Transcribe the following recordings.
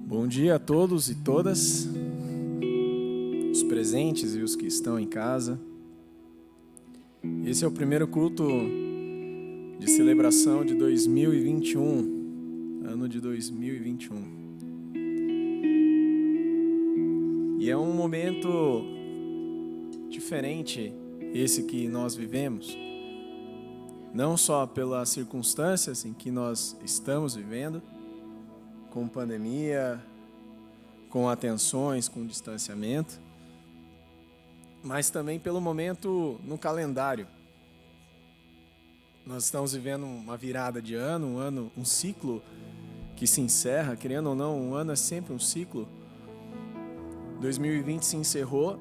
Bom dia a todos e todas, os presentes e os que estão em casa. Esse é o primeiro culto de celebração de 2021, ano de 2021. E é um momento diferente esse que nós vivemos, não só pelas circunstâncias em que nós estamos vivendo, com pandemia, com atenções, com distanciamento, mas também pelo momento no calendário. Nós estamos vivendo uma virada de ano, um ciclo que se encerra, querendo ou não, um ano é sempre um ciclo. 2020 se encerrou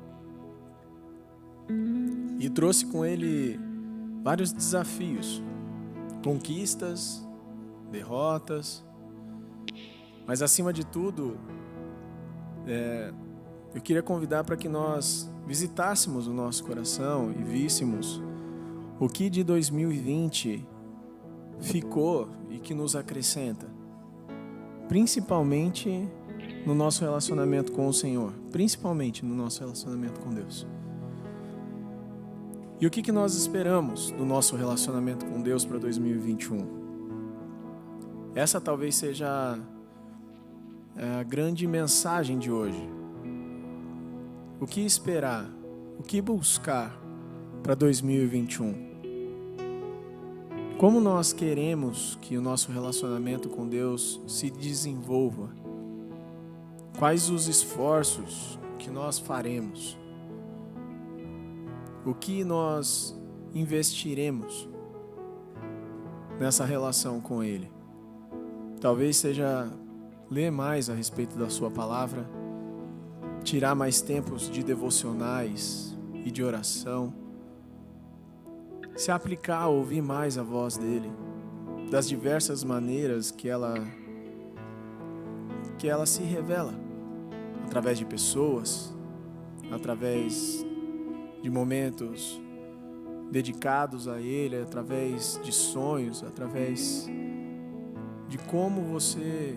e trouxe com ele vários desafios, conquistas, derrotas, mas acima de tudo, eu queria convidar para que nós visitássemos o nosso coração e víssemos o que de 2020 ficou e que nos acrescenta, principalmente no nosso relacionamento com o Senhor, principalmente no nosso relacionamento com Deus. E o que nós esperamos do nosso relacionamento com Deus para 2021? Essa talvez seja a grande mensagem de hoje. O que esperar? O que buscar para 2021? Como nós queremos que o nosso relacionamento com Deus se desenvolva? Quais os esforços que nós faremos? O que nós investiremos nessa relação com Ele? Talvez seja ler mais a respeito da sua palavra, tirar mais tempos de devocionais e de oração, se aplicar a ouvir mais a voz dele, das diversas maneiras que ela se revela, através de pessoas, através de momentos dedicados a ele, através de sonhos, através de como você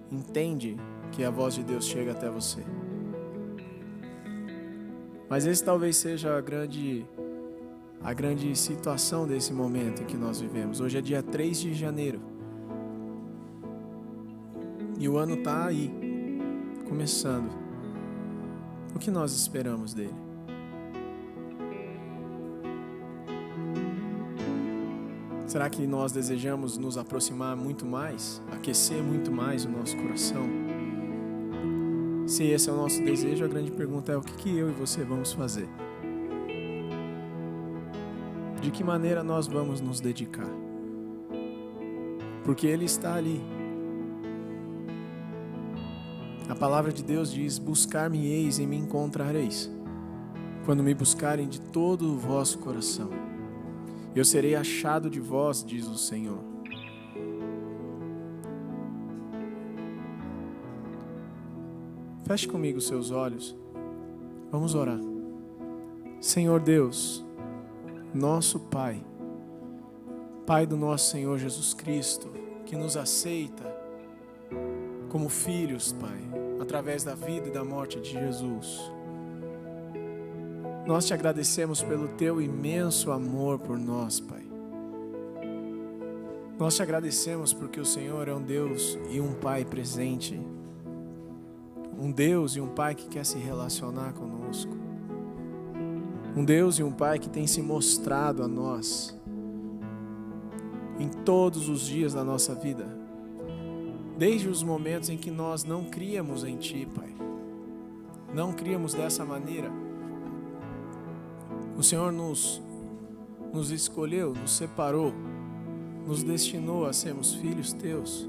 entende que a voz de Deus chega até você. Mas esse talvez seja a grande situação desse momento em que nós vivemos. Hoje é dia 3 de janeiro. E o ano está aí, começando. O que nós esperamos dele? Será que nós desejamos nos aproximar muito mais, aquecer muito mais o nosso coração? Se esse é o nosso desejo, a grande pergunta é o que eu e você vamos fazer? De que maneira nós vamos nos dedicar? Porque Ele está ali. A palavra de Deus diz: buscar-me-eis e me encontrareis, quando me buscarem de todo o vosso coração. Eu serei achado de vós, diz o Senhor. Feche comigo os seus olhos. Vamos orar. Senhor Deus, nosso Pai, Pai do nosso Senhor Jesus Cristo, que nos aceita como filhos, Pai, através da vida e da morte de Jesus. Nós te agradecemos pelo teu imenso amor por nós, Pai. Nós te agradecemos porque o Senhor é um Deus e um Pai presente. Um Deus e um Pai que quer se relacionar conosco. Um Deus e um Pai que tem se mostrado a nós em todos os dias da nossa vida. Desde os momentos em que nós não críamos em Ti, Pai. Não críamos dessa maneira. O Senhor nos escolheu, nos separou, nos destinou a sermos filhos Teus,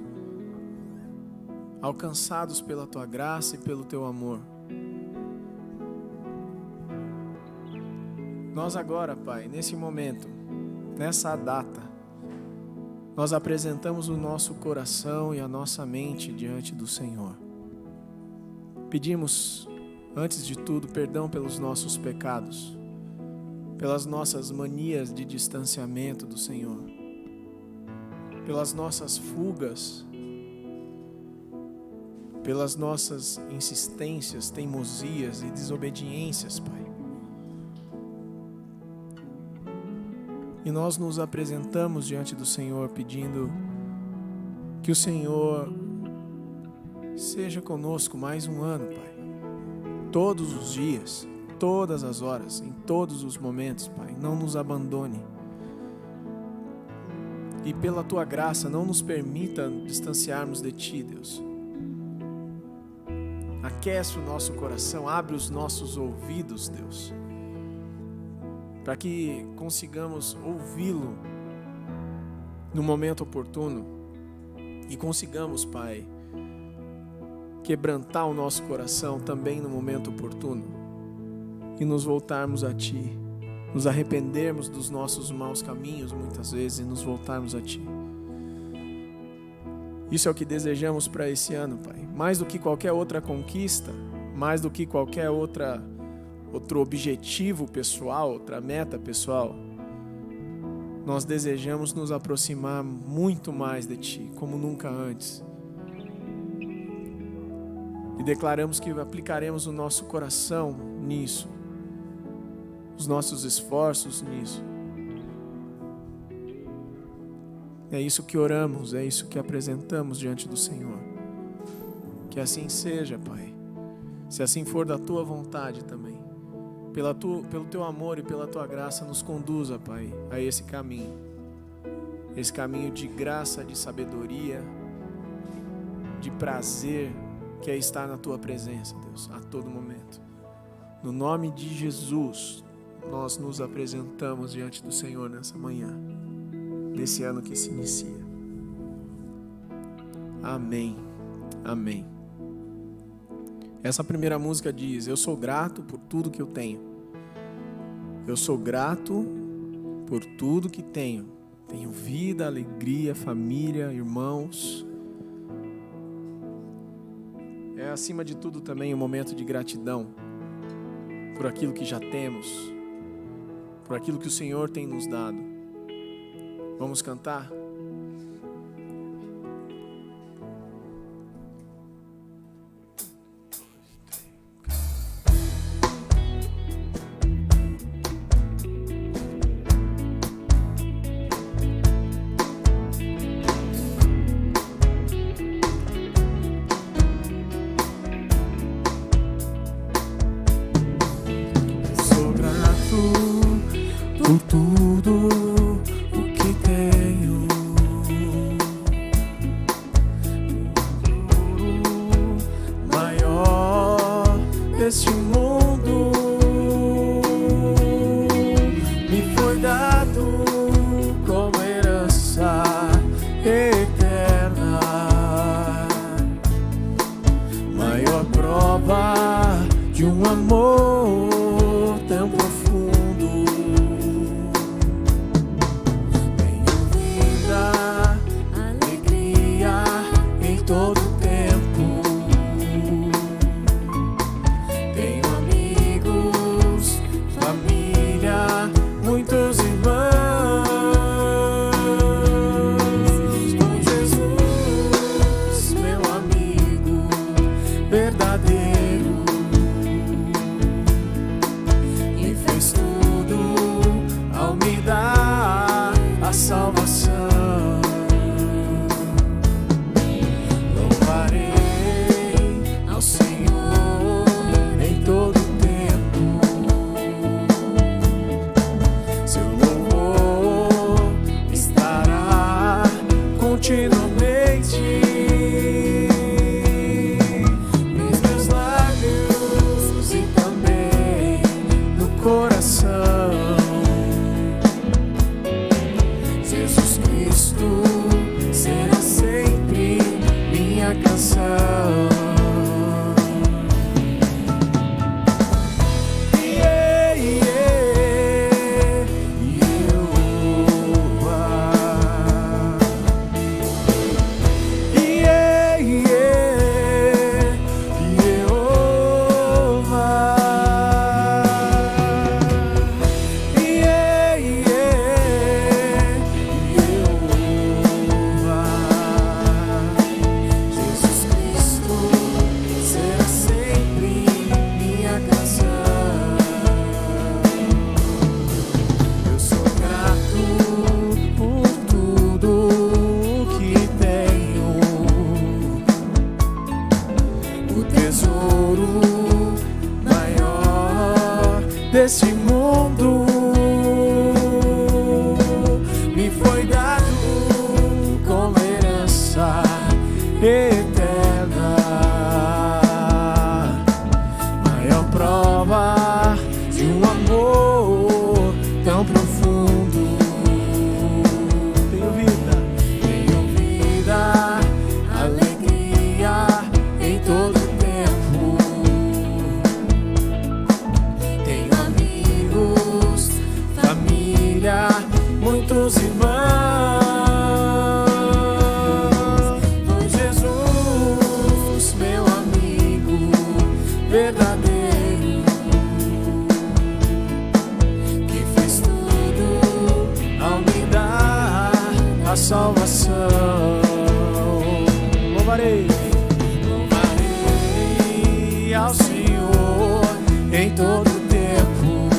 alcançados pela Tua graça e pelo Teu amor. Nós agora, Pai, nesse momento, nessa data, nós apresentamos o nosso coração e a nossa mente diante do Senhor. Pedimos, antes de tudo, perdão pelos nossos pecados, pelas nossas manias de distanciamento do Senhor, pelas nossas fugas, pelas nossas insistências, teimosias e desobediências, Pai. E nós nos apresentamos diante do Senhor pedindo que o Senhor seja conosco mais um ano, Pai. Todos os dias, todas as horas, em todos os momentos, Pai. Não nos abandone. E pela Tua graça, não nos permita distanciarmos de Ti, Deus. Aquece o nosso coração, abre os nossos ouvidos, Deus, para que consigamos ouvi-lo no momento oportuno e consigamos, Pai, quebrantar o nosso coração também no momento oportuno e nos voltarmos a Ti, nos arrependermos dos nossos maus caminhos muitas vezes e nos voltarmos a Ti. Isso é o que desejamos para esse ano, Pai. Mais do que qualquer outra conquista, mais do que qualquer outro objetivo pessoal, outra meta pessoal, nós desejamos nos aproximar muito mais de Ti, como nunca antes. E declaramos que aplicaremos o nosso coração nisso, os nossos esforços nisso. É isso que oramos, é isso que apresentamos diante do Senhor. Que assim seja, Pai. Se assim for da Tua vontade também. Pelo Teu amor e pela Tua graça, nos conduza, Pai, a esse caminho. Esse caminho de graça, de sabedoria, de prazer, que é estar na Tua presença, Deus, a todo momento. No nome de Jesus, nós nos apresentamos diante do Senhor nessa manhã, nesse ano que se inicia. Amém. Amém. Essa primeira música diz: eu sou grato por tudo que eu tenho. Eu sou grato por tudo que tenho. Tenho vida, alegria, família, irmãos. É acima de tudo também um momento de gratidão por aquilo que já temos, por aquilo que o Senhor tem nos dado. Vamos cantar? Sou grato por tudo o que tenho. O maior deste mundo me foi dado como herança eterna. Maior prova de um amor tão profundo. Tenho vida, alegria em todo tempo. Tenho amigos, família, muitos irmãos. Com Jesus, meu amigo verdadeiro, e fez tudo ao me dar a salvação. Louvarei ao Senhor em todo tempo. Seu louvor estará continuamente nos meus lábios e também no coração. Jesus Cristo será sempre minha canção. Yeah, yeah, Jeová. Yeah, yeah, Jeová. Yeah, yeah, Jeová. Jesus Cristo desse mundo, me foi dado como herança eterna. Maior prova de um amor tão profundo. Tenho vida, alegria em todo tempo. Tenho amigos, família, muitos irmãos. Foi Jesus, meu amigo verdadeiro, que fez tudo ao me dar a salvação. Louvarei ao Senhor em todo tempo.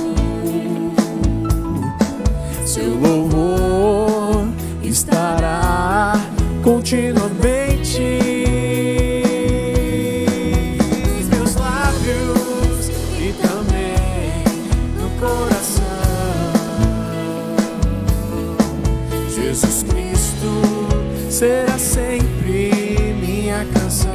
Seu louvor estará continuamente nos meus lábios e também no coração. Jesus Cristo será sempre minha canção.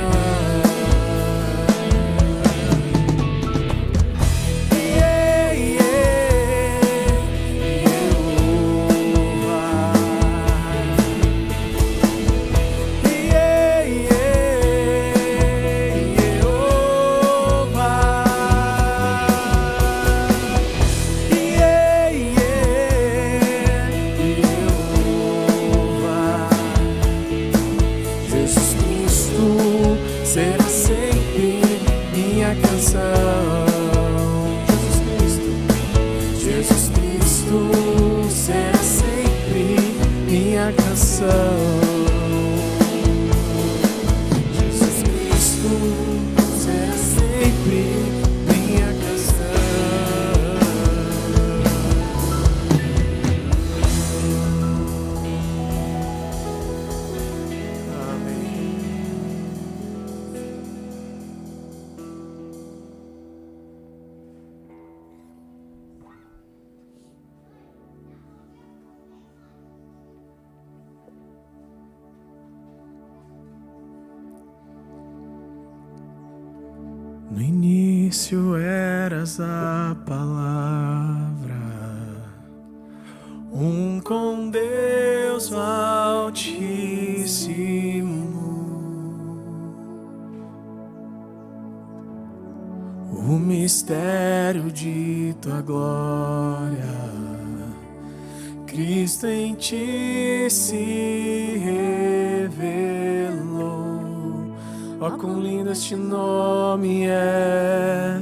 Jesus Cristo será sempre minha canção. Jesus Cristo será sempre minha canção. Jesus Cristo será sempre minha canção. Amém. No início eras a palavra, com Deus Altíssimo. O mistério de tua glória, Cristo em ti se revelou. Ó, quão lindo este nome é,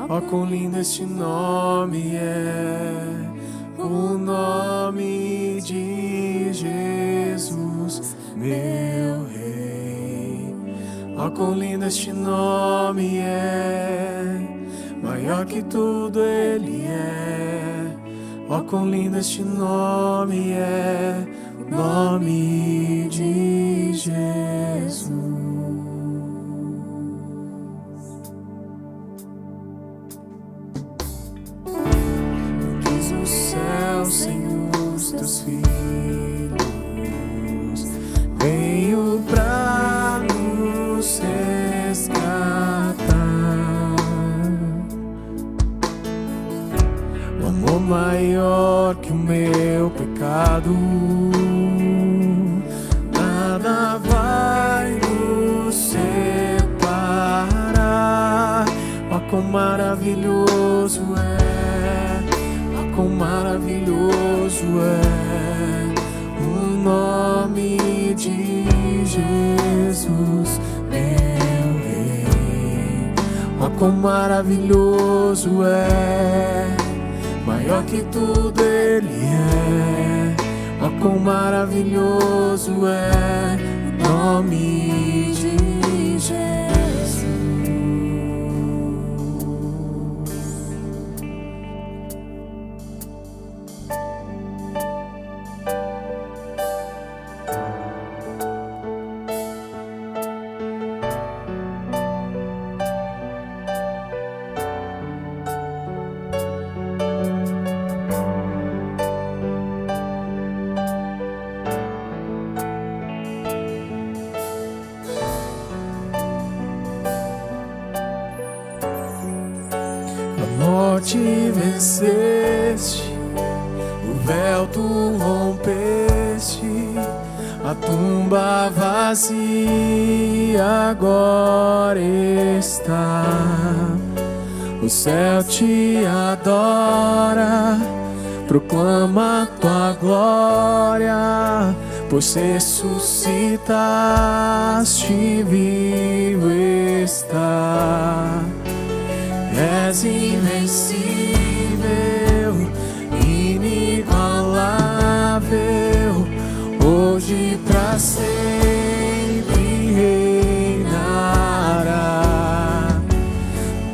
ó, quão lindo este nome é, o nome de Jesus, meu Rei. Ó, quão lindo este nome é, maior que tudo ele é. Ó, quão lindo este nome é, o nome de Jesus. Senhor, os teus filhos, veio pra nos resgatar. O amor maior que o meu pecado, nada vai nos separar. Ó, quão maravilhoso é, quão maravilhoso é o nome de Jesus, meu Rei. Ó, quão maravilhoso é, maior que tudo ele é. Ó, quão maravilhoso é o nome de Jesus. morte venceste, o véu tu rompeste, a tumba vazia agora está. O céu te adora, proclama tua glória, pois ressuscitaste, vivo está. És invencível, inigualável, hoje pra sempre reinará.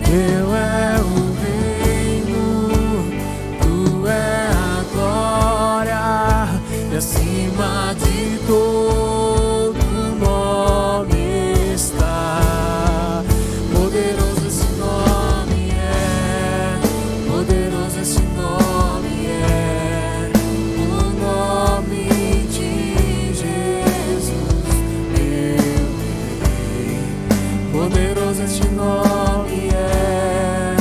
Teu é o reino, tu é a glória, e acima de todo nome está. Poderoso esse nome é, poderoso esse nome é, o nome de Jesus, meu Rei. Poderoso este nome é,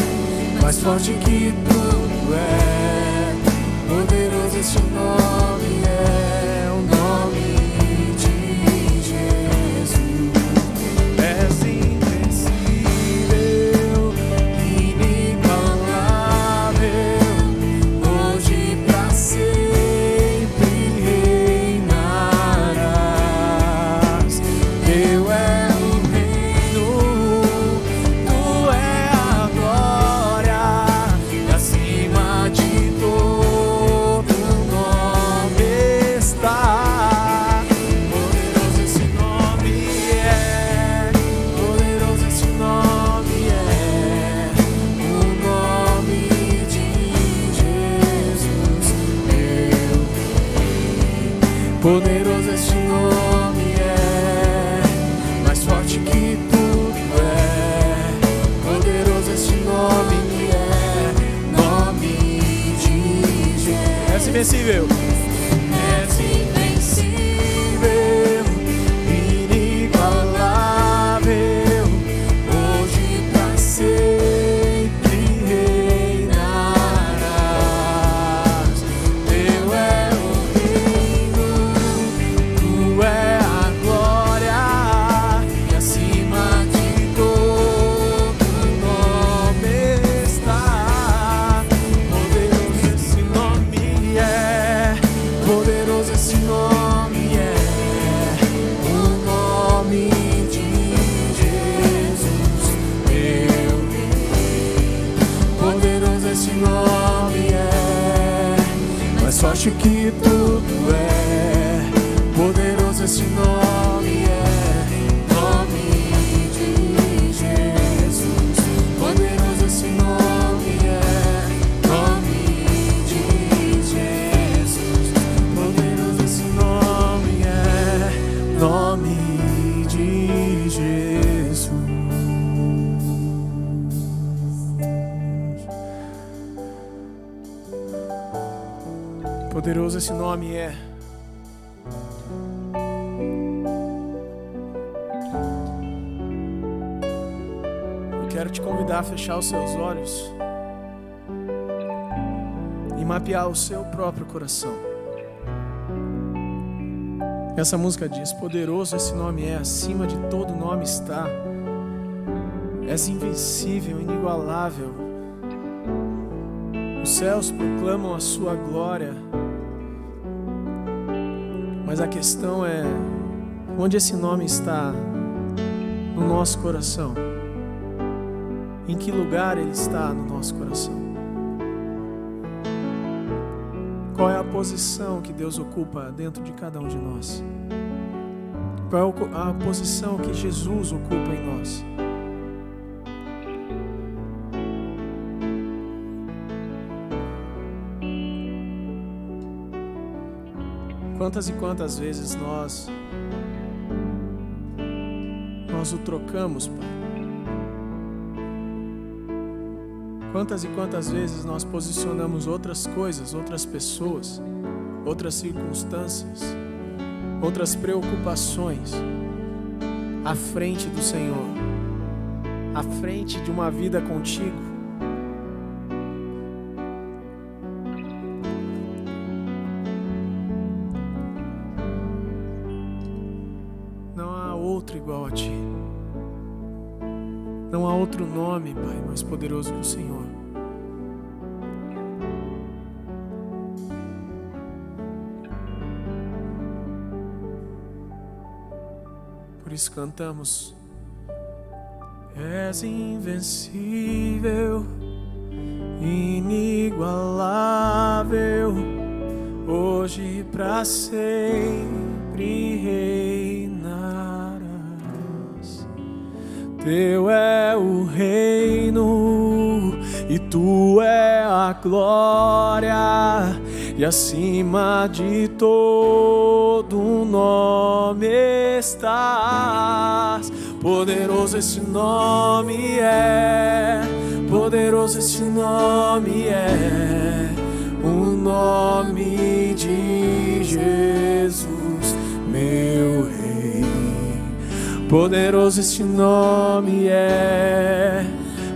mais forte que tudo é. Poderoso este nome é, o nome de Jesus. És invencível, inigualável, hoje pra sempre reinarás. Teu é o reino, tu é a glória, e acima de todo nome está. Poderoso esse nome é, poderoso esse nome é, o nome de Jesus, meu Rei. Poderoso este nome é, mais forte que tudo é. Poderoso este nome é, nome de Jesus. És invencível. És invencível, inigualável, hoje pra sempre reinarás. Teu é o reino, tu é a glória, e acima de todo nome está. Poderoso esse nome é, poderoso esse nome é, o nome de Jesus, meu Rei. Poderoso esse nome é, mais forte que tudo é. Poderoso esse nome é, nome de Jesus. Poderoso esse nome é, nome de Jesus. Poderoso esse nome é, nome de Jesus. Poderoso esse nome é. Eu quero te convidar a fechar os seus olhos e mapear o seu próprio coração. Essa música diz: poderoso esse nome é, acima de todo nome está. És invencível, inigualável. Os céus proclamam a sua glória. Mas a questão é, onde esse nome está no nosso coração? Em que lugar ele está no nosso coração? Qual é a posição que Deus ocupa dentro de cada um de nós? Qual é a posição que Jesus ocupa em nós? Quantas e quantas vezes nós o trocamos, Pai? Quantas e quantas vezes nós posicionamos outras coisas, outras pessoas, outras circunstâncias, outras preocupações à frente do Senhor, à frente de uma vida contigo, igual a Ti. Não há outro nome, Pai, mais poderoso que o Senhor. Por isso cantamos: És invencível, inigualável, hoje pra sempre reinarás. Teu é o reino e Tu é a glória, e acima de todo nome estás. Poderoso esse nome é, poderoso esse nome é, o nome de Jesus, meu Rei. Poderoso esse nome é,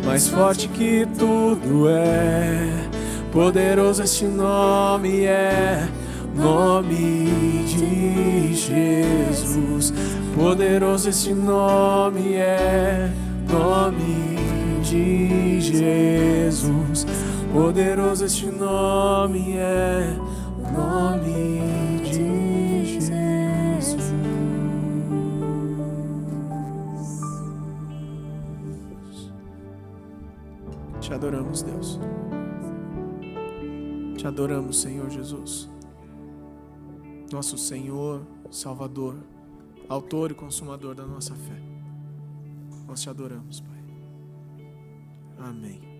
mais forte que tudo é. Poderoso esse nome é, nome de Jesus. Poderoso esse nome é, nome de Jesus. Poderoso este nome é, o nome de Jesus. Te adoramos, Deus. Te adoramos, Senhor Jesus. Nosso Senhor, Salvador, Autor e Consumador da nossa fé. Nós te adoramos, Pai. Amém.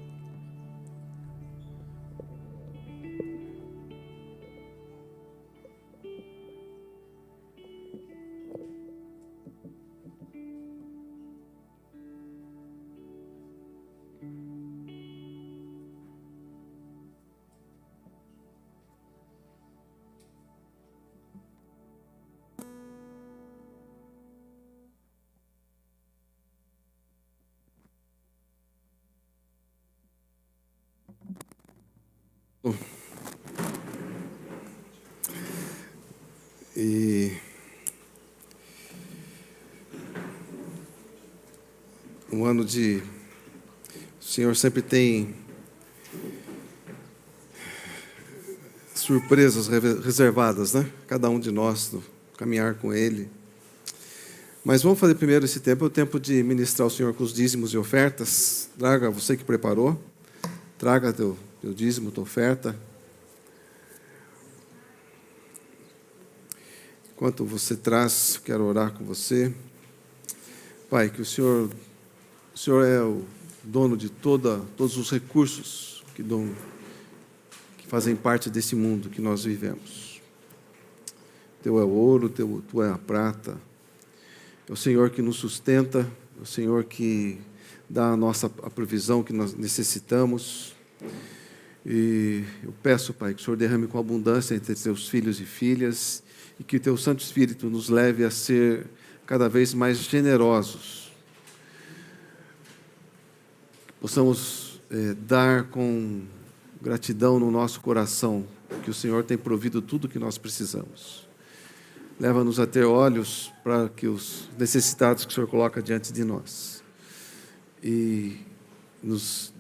E um ano de... O Senhor sempre tem surpresas reservadas, né? Cada um de nós, no caminhar com Ele. Mas vamos fazer primeiro esse tempo, é o tempo de ministrar ao Senhor com os dízimos e ofertas. Traga, você que preparou, traga teu dízimo, tua oferta. Enquanto você traz, quero orar com você. Pai, que o Senhor é o dono de todos os recursos que fazem parte desse mundo que nós vivemos. Teu é o ouro, Tu é a prata. É o Senhor que nos sustenta, é o Senhor que dá a provisão que nós necessitamos. E eu peço, Pai, que o Senhor derrame com abundância entre Teus filhos e filhas, e que o Teu Santo Espírito nos leve a ser cada vez mais generosos. Que possamos dar com gratidão no nosso coração, que o Senhor tem provido tudo o que nós precisamos. Leva-nos a ter olhos para que os necessitados que o Senhor coloca diante de nós. E nos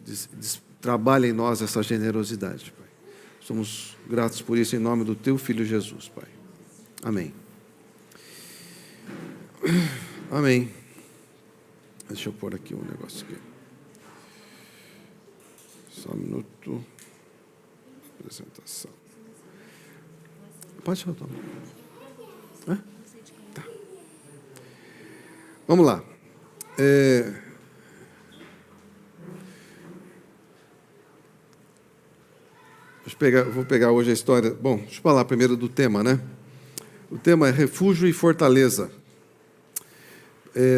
trabalhe em nós essa generosidade, Pai. Somos gratos por isso em nome do Teu Filho Jesus, Pai. Amém. Amém. Deixa eu pôr aqui um negócio aqui. Só um minuto. Apresentação. Pode soltar. Tá. Vamos lá. Vou pegar hoje a história. Bom, deixa eu falar primeiro do tema, né? O tema é refúgio e fortaleza.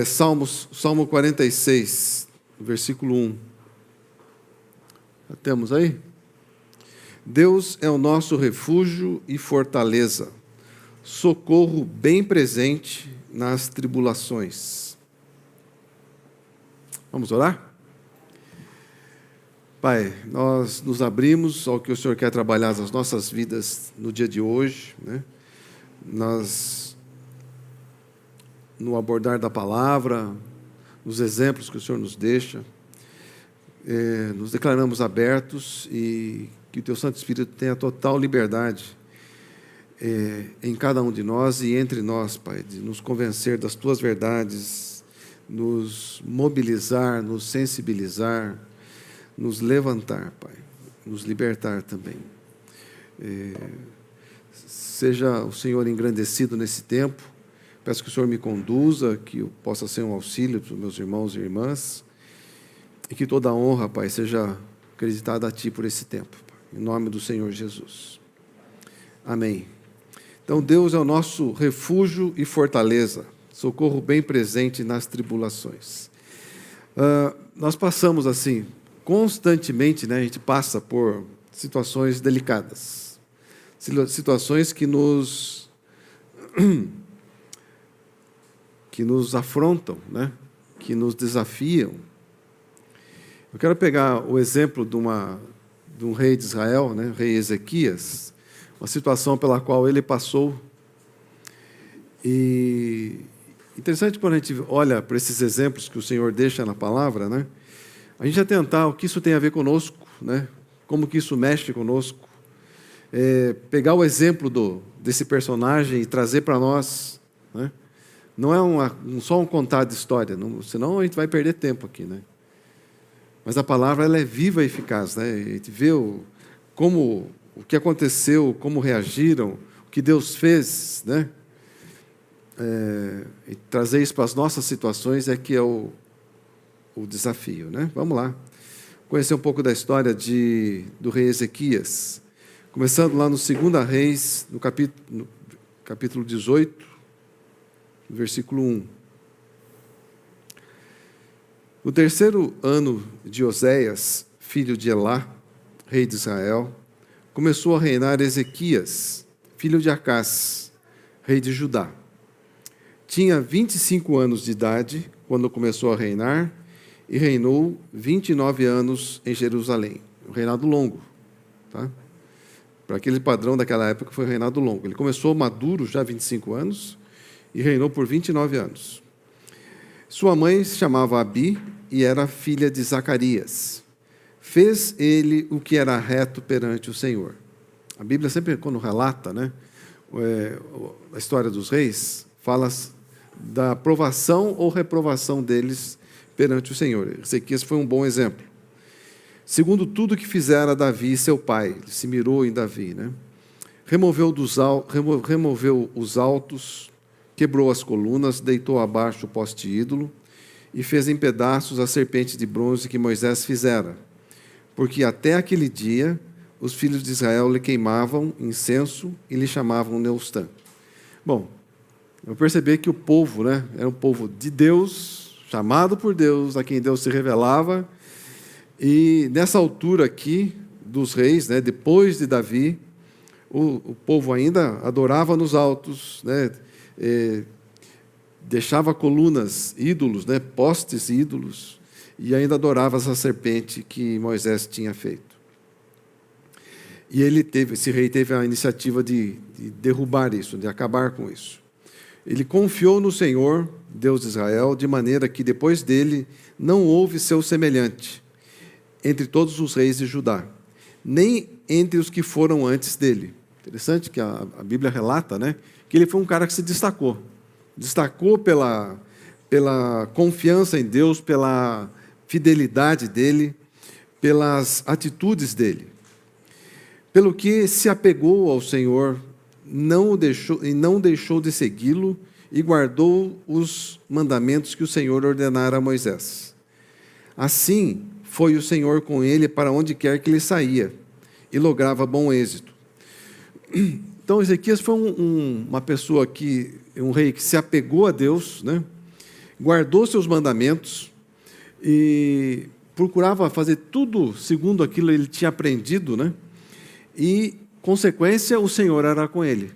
Salmo 46, versículo 1. Já temos aí? Deus é o nosso refúgio e fortaleza, socorro bem presente nas tribulações. Vamos orar? Pai, nós nos abrimos ao que o Senhor quer trabalhar nas nossas vidas no dia de hoje, né? Nós no abordar da palavra, nos exemplos que o Senhor nos deixa. Nos declaramos abertos e que o Teu Santo Espírito tenha total liberdade em cada um de nós e entre nós, Pai, de nos convencer das Tuas verdades, nos mobilizar, nos sensibilizar, nos levantar, Pai, nos libertar também. Seja o Senhor engrandecido nesse tempo. Peço que o Senhor me conduza, que eu possa ser um auxílio para os meus irmãos e irmãs, e que toda a honra, Pai, seja acreditada a Ti por esse tempo, Pai, em nome do Senhor Jesus. Amém. Então, Deus é o nosso refúgio e fortaleza, socorro bem presente nas tribulações. Nós passamos assim, constantemente, né, a gente passa por situações delicadas, situações que nos afrontam, né? Que nos desafiam. Eu quero pegar o exemplo de um rei de Israel, né? O rei Ezequias, uma situação pela qual ele passou. E interessante quando a gente olha para esses exemplos que o Senhor deixa na palavra, né? A gente atentar o que isso tem a ver conosco, né? Como que isso mexe conosco. Pegar o exemplo desse personagem e trazer para nós, né? Não é só um contar de história, senão a gente vai perder tempo aqui, né? Mas a palavra ela é viva e eficaz, né? A gente vê o que aconteceu, como reagiram, o que Deus fez, né? E trazer isso para as nossas situações é que é o desafio, né? Vamos lá. Conhecer um pouco da história do rei Ezequias. Começando lá no 2 Reis, no capítulo 18, versículo 1. No 3º ano de Oséias, filho de Elá, rei de Israel, começou a reinar Ezequias, filho de Acás, rei de Judá. Tinha 25 anos de idade quando começou a reinar e reinou 29 anos em Jerusalém. Um reinado longo, tá? Para aquele padrão daquela época foi um reinado longo. Ele começou maduro, já 25 anos, e reinou por 29 anos. Sua mãe se chamava Abi e era filha de Zacarias. Fez ele o que era reto perante o Senhor. A Bíblia sempre, quando relata, né, a história dos reis, fala da aprovação ou reprovação deles perante o Senhor. Ezequias foi um bom exemplo. Segundo tudo que fizera Davi, seu pai, ele se mirou em Davi, né? Removeu os altos, quebrou as colunas, deitou abaixo o poste ídolo e fez em pedaços a serpente de bronze que Moisés fizera, porque até aquele dia os filhos de Israel lhe queimavam incenso e lhe chamavam Neustã. Bom, eu percebi que o povo, né, era um povo de Deus, chamado por Deus, a quem Deus se revelava, e nessa altura aqui dos reis, né, depois de Davi, o povo ainda adorava nos altos, né, deixava colunas, ídolos, né, postes ídolos, e ainda adorava essa serpente que Moisés tinha feito. E esse rei teve a iniciativa de derrubar isso, de acabar com isso. Ele confiou no Senhor, Deus de Israel, de maneira que depois dele não houve seu semelhante entre todos os reis de Judá, nem entre os que foram antes dele. Interessante que a Bíblia relata, né, que ele foi um cara que se destacou pela confiança em Deus, pela fidelidade dele, pelas atitudes dele. Pelo que se apegou ao Senhor, não deixou de segui-lo e guardou os mandamentos que o Senhor ordenara a Moisés. Assim foi o Senhor com ele para onde quer que ele saía, e lograva bom êxito. Então, Ezequias foi um rei que se apegou a Deus, né? Guardou seus mandamentos e procurava fazer tudo segundo aquilo que ele tinha aprendido, né? E, consequência, o Senhor era com ele.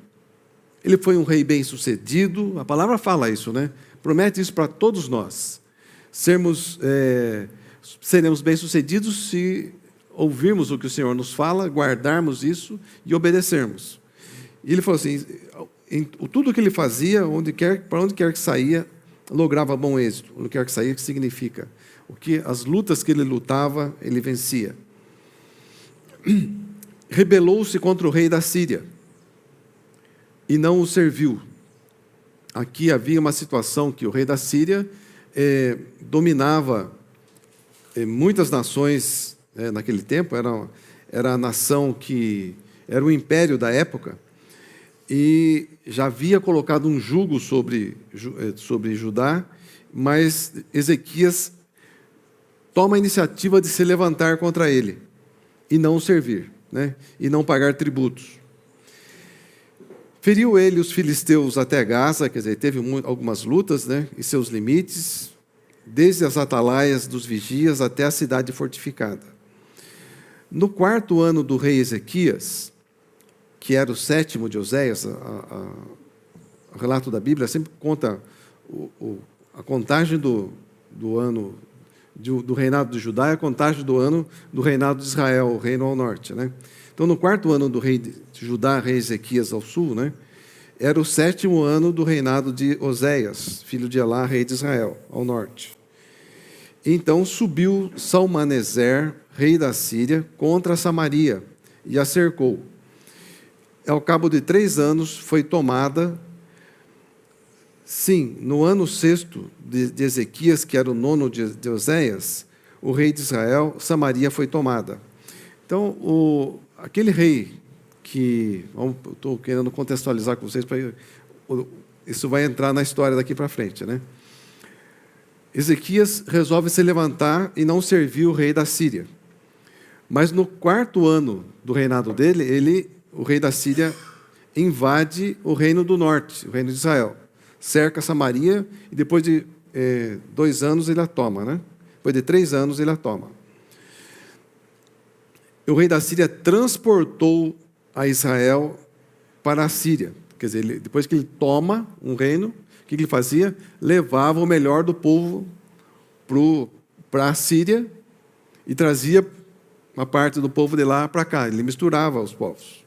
Ele foi um rei bem-sucedido, a palavra fala isso, né? Promete isso para todos nós. Seremos bem-sucedidos se ouvirmos o que o Senhor nos fala, guardarmos isso e obedecermos. E ele falou assim, em tudo que ele fazia, para onde quer que saía, lograva bom êxito. Não quer que sair, o que significa? As lutas que ele lutava, ele vencia. Rebelou-se contra o rei da Síria e não o serviu. Aqui havia uma situação que o rei da Síria dominava muitas nações naquele tempo, era a nação que era o império da época, e já havia colocado um jugo sobre Judá, mas Ezequias toma a iniciativa de se levantar contra ele e não o servir, e não pagar tributos. Feriu ele os filisteus até Gaza, quer dizer, teve algumas lutas, e seus limites, desde as atalaias dos vigias até a cidade fortificada. No 4º ano do rei Ezequias, que era o 7º de Oséias, o relato da Bíblia sempre conta a contagem do ano do reinado de Judá e a contagem do ano do reinado de Israel, o reino ao norte. Então, no 4º ano do rei de Judá, rei Ezequias ao sul, era o 7º ano do reinado de Oséias, filho de Elá, rei de Israel, ao norte. Então subiu Salmaneser, rei da Síria, contra Samaria e a cercou. Ao cabo de 3 anos foi tomada. Sim, no ano 6º de Ezequias, que era o 9º de Oséias, o rei de Israel, Samaria foi tomada. Então, aquele rei que... Estou querendo contextualizar com vocês, isso vai entrar na história daqui para frente. Ezequias resolve se levantar e não servir o rei da Síria. Mas no 4º ano do reinado dele, o rei da Síria invade o reino do norte, o reino de Israel. Cerca Samaria e depois de 2 anos ele a toma. Depois de 3 anos ele a toma. O rei da Síria transportou a Israel para a Síria. Quer dizer, depois que ele toma um reino, o que ele fazia? Levava o melhor do povo para a Síria e trazia uma parte do povo de lá para cá. Ele misturava os povos.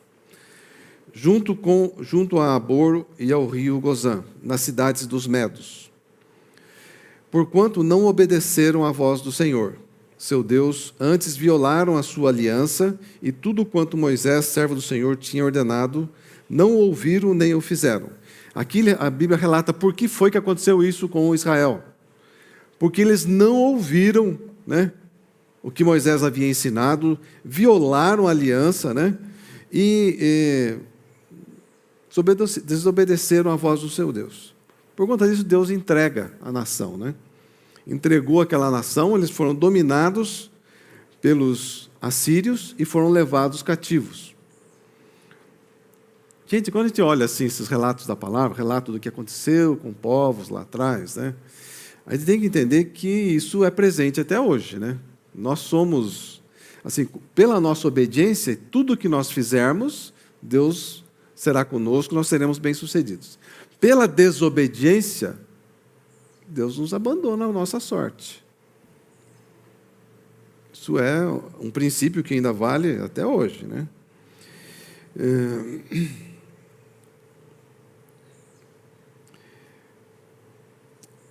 Junto a Abor e ao rio Gozã, nas cidades dos Medos. Porquanto não obedeceram à voz do Senhor, seu Deus, antes violaram a sua aliança, e tudo quanto Moisés, servo do Senhor, tinha ordenado, não ouviram nem o fizeram. Aqui a Bíblia relata por que foi que aconteceu isso com Israel. Porque eles não ouviram, o que Moisés havia ensinado, violaram a aliança, e desobedeceram à voz do seu Deus. Por conta disso, Deus entrega a nação. Entregou aquela nação, eles foram dominados pelos assírios e foram levados cativos. Gente, quando a gente olha assim, esses relatos da palavra, relato do que aconteceu com povos lá atrás, a gente tem que entender que isso é presente até hoje. Nós somos, assim, pela nossa obediência, tudo que nós fizermos, Deus será conosco, nós seremos bem-sucedidos. Pela desobediência, Deus nos abandona a nossa sorte. Isso é um princípio que ainda vale até hoje.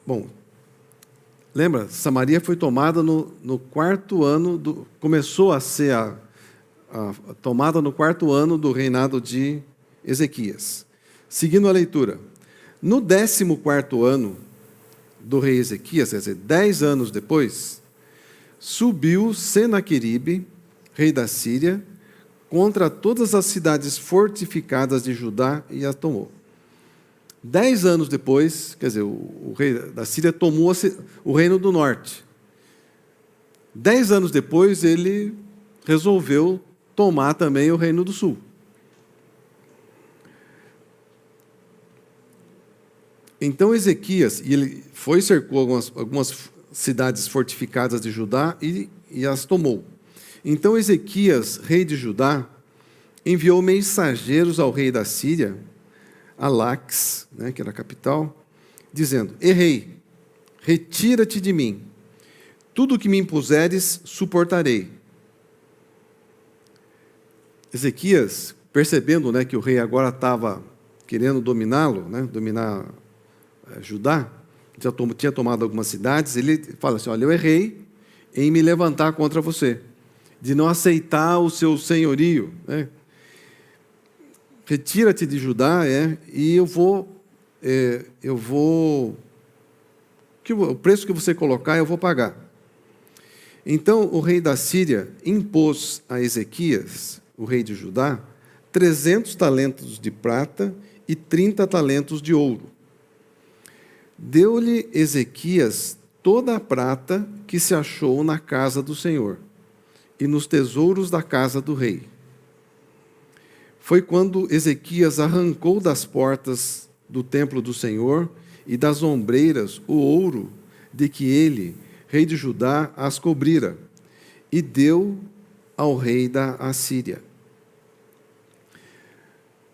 Bom, lembra, Samaria foi tomada no 4º ano, começou a ser a tomada no 4º ano do reinado de Ezequias. Seguindo a leitura. No 14º ano do rei Ezequias, quer dizer, 10 anos depois, subiu Senaqueribe, rei da Síria, contra todas as cidades fortificadas de Judá e as tomou. 10 anos depois, quer dizer, o rei da Síria tomou o reino do norte. 10 anos depois, ele resolveu tomar também o reino do sul. Então Ezequias, e ele foi e cercou algumas cidades fortificadas de Judá e as tomou. Então Ezequias, rei de Judá, enviou mensageiros ao rei da Síria, a Laques, que era a capital, dizendo: errei, retira-te de mim, tudo o que me impuseres suportarei. Ezequias, percebendo que o rei agora estava querendo dominá-lo, dominar Judá, tinha tomado algumas cidades, ele fala assim, olha, eu errei em me levantar contra você, de não aceitar o seu senhorio, né? Retira-te de Judá, e eu vou o preço que você colocar, eu vou pagar. Então, o rei da Síria impôs a Ezequias, o rei de Judá, 300 talentos de prata e 30 talentos de ouro. Deu-lhe Ezequias toda a prata que se achou na casa do Senhor e nos tesouros da casa do rei. Foi quando Ezequias arrancou das portas do templo do Senhor e das ombreiras o ouro de que ele, rei de Judá, as cobrira, e deu ao rei da Assíria.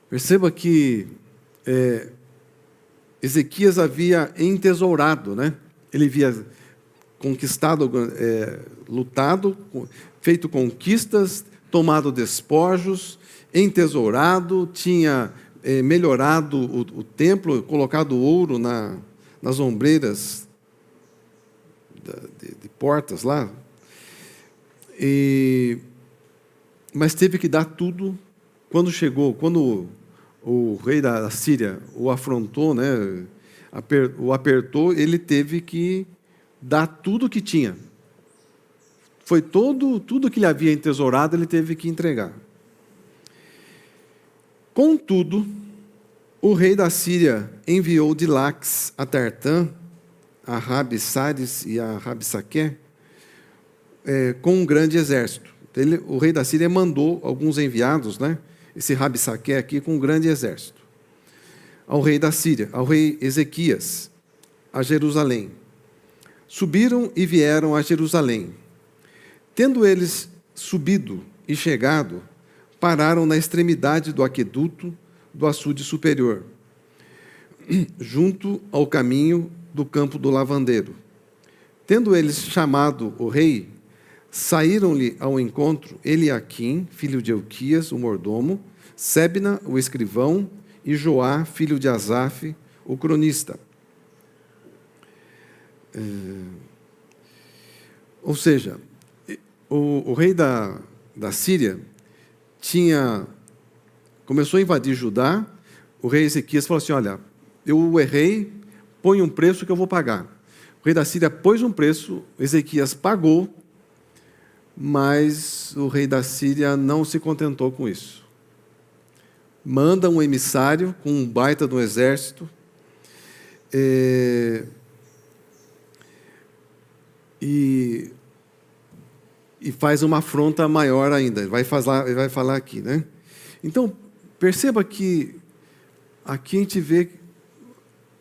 Perceba que Ezequias havia entesourado, né? Ele havia conquistado, lutado, feito conquistas, tomado despojos, entesourado, tinha melhorado o templo, colocado ouro nas ombreiras de portas lá. Mas teve que dar tudo. Quando o rei da Síria o afrontou, né, o apertou, ele teve que dar tudo o que tinha. Foi tudo que ele havia entesourado, ele teve que entregar. Contudo, o rei da Síria enviou de Laques a Tartã, a Rabsaris e a Rabsaqué, com um grande exército. O rei da Síria mandou alguns enviados, né, esse Rabsaqué aqui, com um grande exército, ao rei da Síria, ao rei Ezequias, a Jerusalém. Subiram e vieram a Jerusalém. Tendo eles subido e chegado, pararam na extremidade do aqueduto do açude superior, junto ao caminho do campo do lavandeiro. Tendo eles chamado o rei, saíram-lhe ao encontro Eliaquim, filho de Elquias, o mordomo, Sebna, o escrivão, e Joá, filho de Asaf, o cronista. Ou seja, o rei da Síria começou a invadir Judá. O rei Ezequias falou assim, olha, eu errei, põe um preço que eu vou pagar. O rei da Síria pôs um preço, Ezequias pagou, mas o rei da Síria não se contentou com isso. Manda um emissário com um baita de um exército, e faz uma afronta maior ainda. Ele vai falar aqui, né? Então, perceba que aqui a gente vê que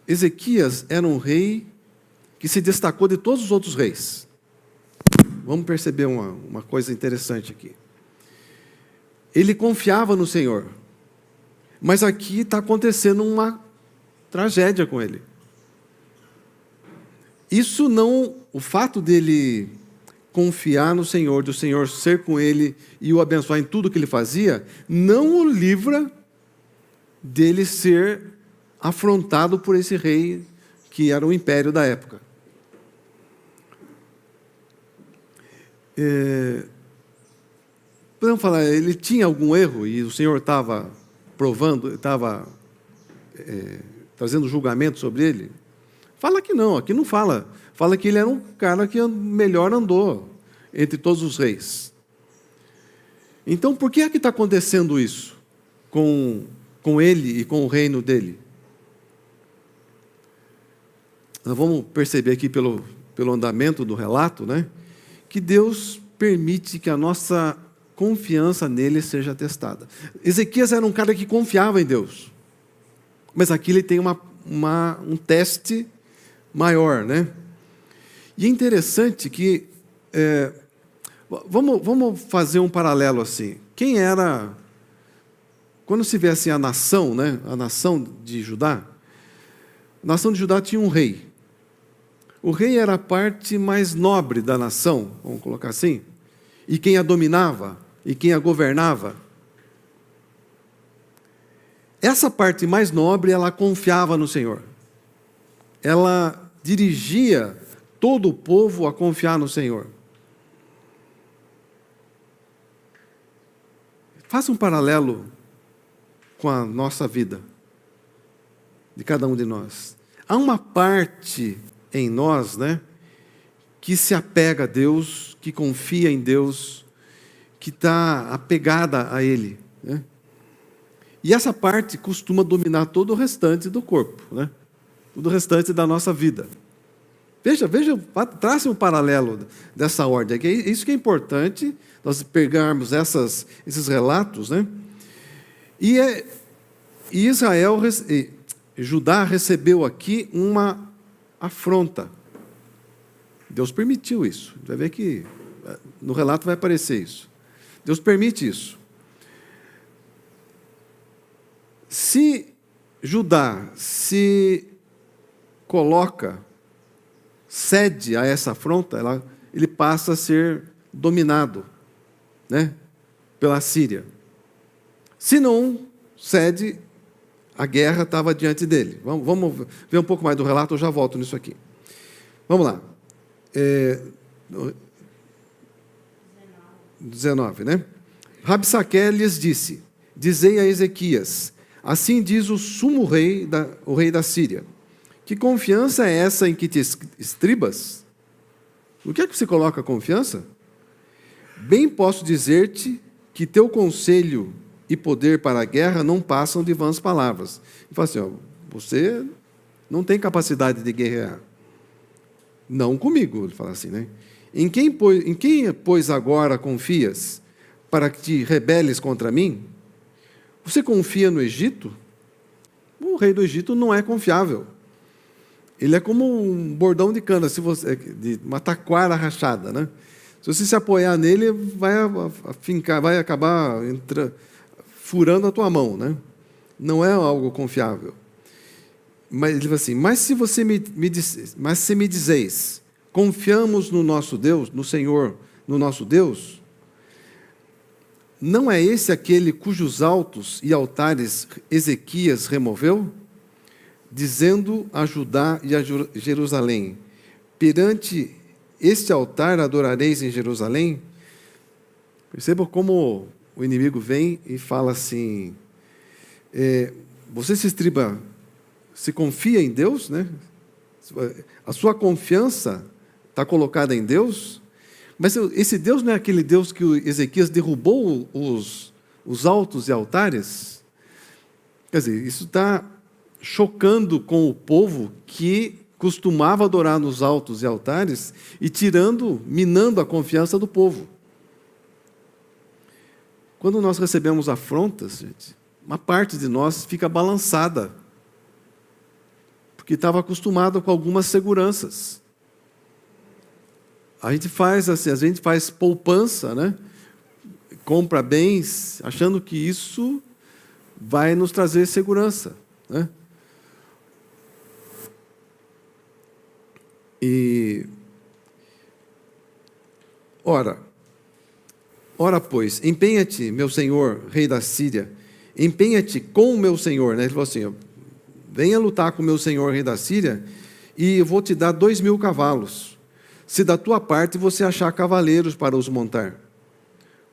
Ezequias era um rei que se destacou de todos os outros reis. Vamos perceber uma coisa interessante aqui. Ele confiava no Senhor, mas aqui está acontecendo uma tragédia com ele. Isso não, o fato dele confiar no Senhor, do Senhor ser com ele e o abençoar em tudo que ele fazia, não o livra dele ser afrontado por esse rei que era o império da época. Podemos falar, ele tinha algum erro e o Senhor estava provando, estava trazendo julgamento sobre ele? Fala que não, aqui não fala. Fala que ele era um cara que melhor andou entre todos os reis. Então, por que é que está acontecendo isso com ele e com o reino dele? Nós vamos perceber aqui pelo andamento do relato, né, que Deus permite que a nossa confiança nele seja testada. Ezequias era um cara que confiava em Deus, mas aqui ele tem um teste maior, né? E é interessante que vamos fazer um paralelo assim. Quem era, quando se vê assim a nação, né? A nação de Judá. A nação de Judá tinha um rei. O rei era a parte mais nobre da nação, vamos colocar assim, e quem a dominava e quem a governava. Essa parte mais nobre, ela confiava no Senhor. Ela dirigia todo o povo a confiar no Senhor. Faça um paralelo com a nossa vida, de cada um de nós. Há uma parte em nós, né, que se apega a Deus, que confia em Deus, que está apegada a Ele, né? E essa parte costuma dominar todo o restante do corpo, né? Todo o restante da nossa vida. Veja, trace um paralelo dessa ordem. É isso que é importante, nós pegarmos esses relatos, né? E Judá recebeu aqui uma afronta. Deus permitiu isso. Vai ver que no relato vai aparecer isso. Deus permite isso. Se Judá se cede a essa afronta, ele passa a ser dominado, né, pela Síria. Se não cede, a guerra estava diante dele. Vamos ver um pouco mais do relato, eu já volto nisso aqui. Vamos lá. 19, né? Rabsaque lhes disse: dizei a Ezequias, assim diz o sumo rei, o rei da Síria, que confiança é essa em que te estribas? No que é que você coloca confiança? Bem posso dizer-te que teu conselho e poder para a guerra não passam de vãs palavras. Ele fala assim, você não tem capacidade de guerrear. Não comigo, ele fala assim, né? Em quem, pois, agora confias para que te rebeles contra mim? Você confia no Egito? O rei do Egito não é confiável. Ele é como um bordão de cana, de uma taquara rachada, né? Se você se apoiar nele, vai acabar furando a tua mão, né? Não é algo confiável. Mas ele fala assim: mas se me dizeis, confiamos no nosso Deus, no Senhor, no nosso Deus, não é esse aquele cujos altos e altares Ezequias removeu, dizendo a Judá e a Jerusalém: perante este altar adorareis em Jerusalém? Perceba como o inimigo vem e fala assim: você se confia em Deus, né? A sua confiança está colocada em Deus, mas esse Deus não é aquele Deus que o Ezequias derrubou os altos e altares? Quer dizer, isso está chocando com o povo que costumava adorar nos altos e altares e minando a confiança do povo. Quando nós recebemos afrontas, gente, uma parte de nós fica balançada, porque estava acostumado com algumas seguranças. A gente faz poupança, né? Compra bens, achando que isso vai nos trazer segurança, né? Ora, pois, empenha-te, meu senhor, rei da Síria, empenha-te com o meu senhor, né? Ele falou assim: venha lutar com o meu senhor, rei da Síria, e eu vou te dar 2.000 cavalos, se da tua parte você achar cavaleiros para os montar.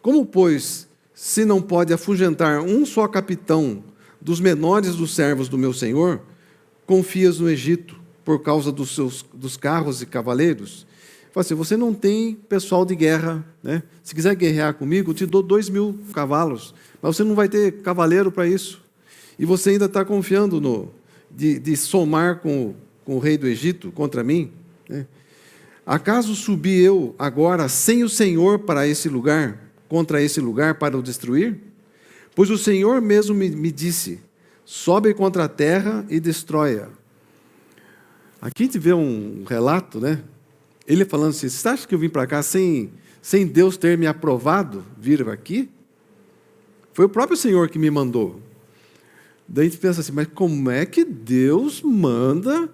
Como, pois, se não pode afugentar um só capitão dos menores dos servos do meu senhor, confias no Egito por causa dos carros e cavaleiros? Fala assim: você não tem pessoal de guerra, né? Se quiser guerrear comigo, eu te dou 2.000 cavalos, mas você não vai ter cavaleiro para isso. E você ainda está confiando de somar com o rei do Egito contra mim, né? Acaso subi eu agora sem o Senhor para esse lugar, contra esse lugar, para o destruir? Pois o Senhor mesmo me disse: sobe contra a terra e destrói-a. Aqui a gente vê um relato, né? Ele falando assim: você acha que eu vim para cá sem Deus ter me aprovado vir aqui? Foi o próprio Senhor que me mandou. Daí a gente pensa assim: mas como é que Deus manda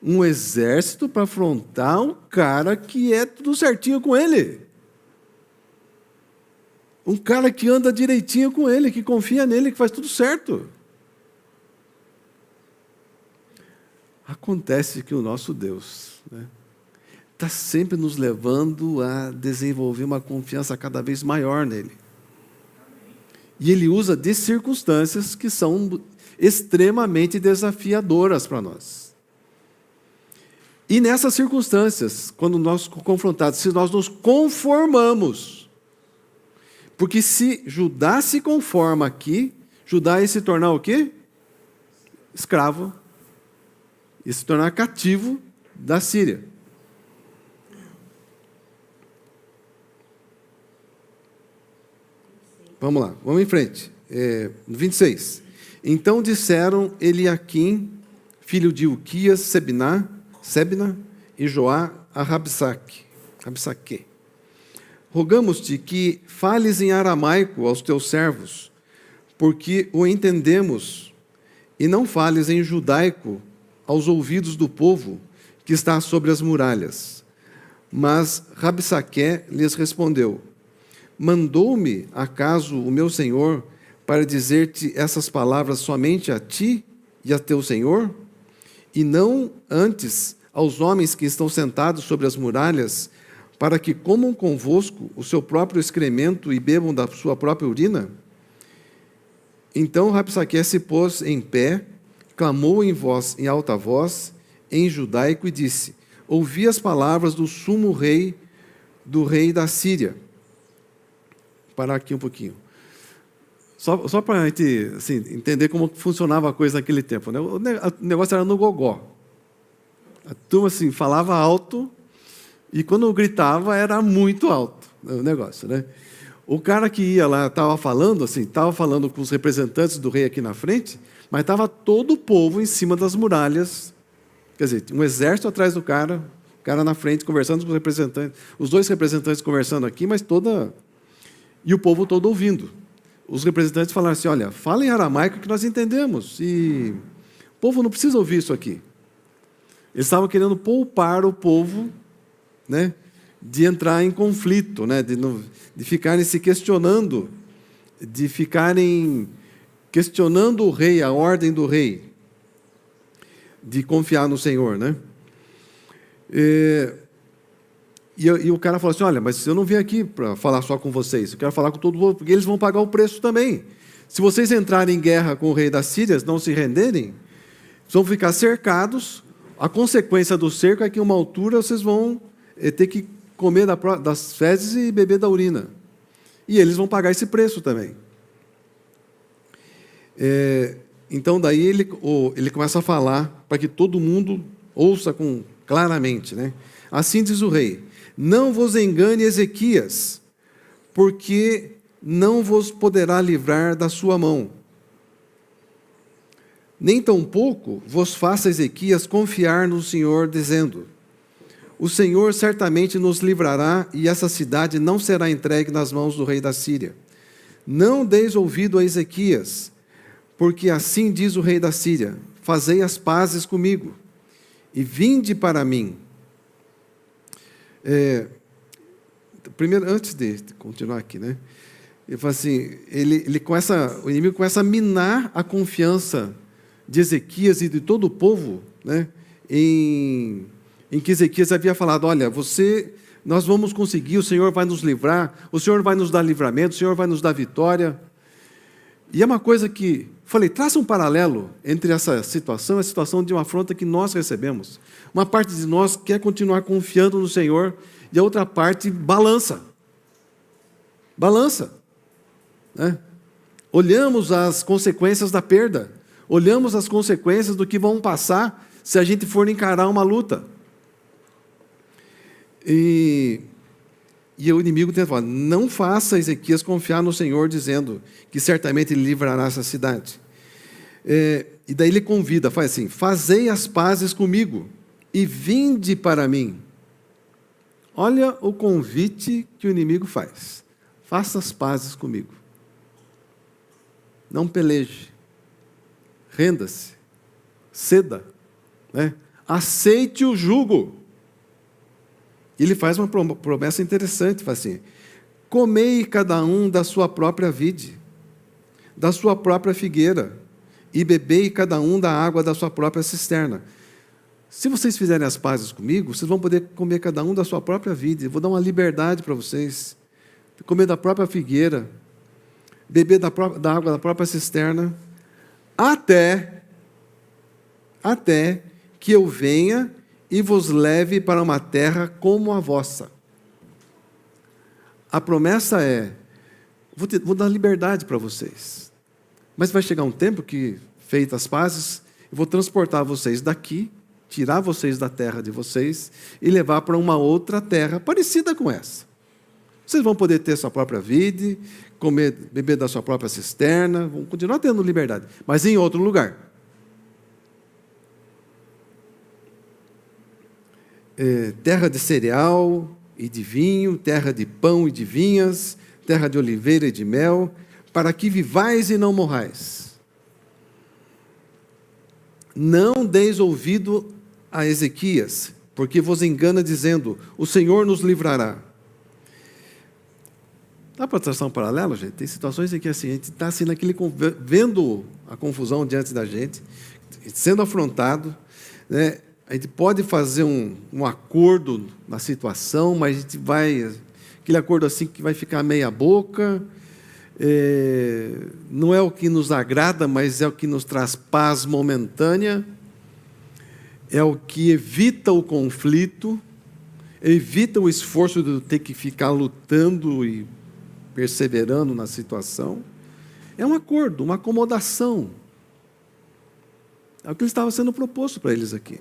um exército para afrontar um cara que é tudo certinho com ele? Um cara que anda direitinho com ele, que confia nele, que faz tudo certo. Acontece que o nosso Deus está sempre nos levando a desenvolver uma confiança cada vez maior nele. E Ele usa de circunstâncias que são extremamente desafiadoras para nós. E nessas circunstâncias, quando nós confrontados, se nós nos conformamos, porque se Judá se conforma aqui, Judá ia se tornar o quê? Escravo, ia se tornar cativo da Síria. Vamos lá, vamos em frente. 26. Então disseram Eliaquim, filho de Uquias, Sebna e Joá a Rabsaque. Rogamos-te que fales em aramaico aos teus servos, porque o entendemos, e não fales em judaico aos ouvidos do povo que está sobre as muralhas. Mas Rabsaque lhes respondeu: mandou-me, acaso, o meu senhor para dizer-te essas palavras somente a ti e a teu senhor? E não antes aos homens que estão sentados sobre as muralhas, para que comam convosco o seu próprio excremento e bebam da sua própria urina? Então Rabsaque se pôs em pé, clamou em alta voz, em judaico, e disse: ouvi as palavras do sumo rei, do rei da Síria. Parar aqui um pouquinho. Só para a gente entender como funcionava a coisa naquele tempo. O negócio era no gogó. A turma falava alto, e quando gritava era muito alto o negócio. O cara que ia lá estava falando com os representantes do rei aqui na frente, mas estava todo o povo em cima das muralhas. Quer dizer, um exército atrás do cara, o cara na frente conversando com os representantes, os dois representantes conversando aqui, mas e o povo todo ouvindo. Os representantes falaram assim: olha, fala em aramaico que nós entendemos. E o povo não precisa ouvir isso aqui. Eles estavam querendo poupar o povo, de entrar em conflito, de ficarem se questionando, de ficarem questionando o rei, a ordem do rei, de confiar no Senhor. E o cara falou assim: olha, mas eu não vim aqui para falar só com vocês, eu quero falar com todo mundo, porque eles vão pagar o preço também. Se vocês entrarem em guerra com o rei da Síria, não se renderem, vão ficar cercados. A consequência do cerco é que, em uma altura, vocês vão ter que comer das fezes e beber da urina. E eles vão pagar esse preço também. Então, daí ele começa a falar para que todo mundo ouça claramente. Assim diz o rei: não vos engane Ezequias, porque não vos poderá livrar da sua mão. Nem tampouco vos faça Ezequias confiar no Senhor, dizendo: o Senhor certamente nos livrará, e essa cidade não será entregue nas mãos do rei da Síria. Não deis ouvido a Ezequias, porque assim diz o rei da Síria: fazei as pazes comigo, e vinde para mim. Primeiro, antes de continuar aqui, ele fala assim, o inimigo começa a minar a confiança de Ezequias e de todo o povo, em que Ezequias havia falado: olha, nós vamos conseguir, o Senhor vai nos livrar, o Senhor vai nos dar livramento, o Senhor vai nos dar vitória. E é uma coisa que, traça um paralelo entre essa situação e a situação de uma afronta que nós recebemos. Uma parte de nós quer continuar confiando no Senhor, e a outra parte balança. Olhamos as consequências da perda, olhamos as consequências do que vão passar se a gente for encarar uma luta. E o inimigo tenta falar: não faça Ezequias confiar no Senhor, dizendo que certamente ele livrará essa cidade. E daí ele convida, faz assim: fazei as pazes comigo e vinde para mim. Olha o convite que o inimigo faz: faça as pazes comigo. Não peleje, renda-se, ceda, aceite o jugo. Ele faz uma promessa interessante, faz assim: comei cada um da sua própria vide, da sua própria figueira, e bebei cada um da água da sua própria cisterna. se vocês fizerem as pazes comigo, vocês vão poder comer cada um da sua própria vida. Eu vou dar uma liberdade para vocês. Comer da própria figueira, beber da água da própria cisterna, até que eu venha e vos leve para uma terra como a vossa. A promessa é, vou dar liberdade para vocês. Mas vai chegar um tempo que, feitas as pazes, eu vou transportar vocês daqui, tirar vocês da terra de vocês e levar para uma outra terra parecida com essa. Vocês vão poder ter sua própria vida, comer, beber da sua própria cisterna, vão continuar tendo liberdade, mas em outro lugar. Terra de cereal e de vinho, terra de pão e de vinhas, terra de oliveira e de mel, para que vivais e não morrais. Não deis ouvido a Ezequias, porque vos engana dizendo, o Senhor nos livrará. Dá para traçar um paralelo, gente? Tem situações em que assim, a gente está assim, vendo a confusão diante da gente, sendo afrontado, né? A gente pode fazer um acordo na situação, mas a gente vai... Aquele acordo assim que vai ficar meia boca, não é o que nos agrada, mas é o que nos traz paz momentânea, é o que evita o conflito, evita o esforço de ter que ficar lutando e perseverando na situação. É um acordo, uma acomodação. É o que estava sendo proposto para eles aqui.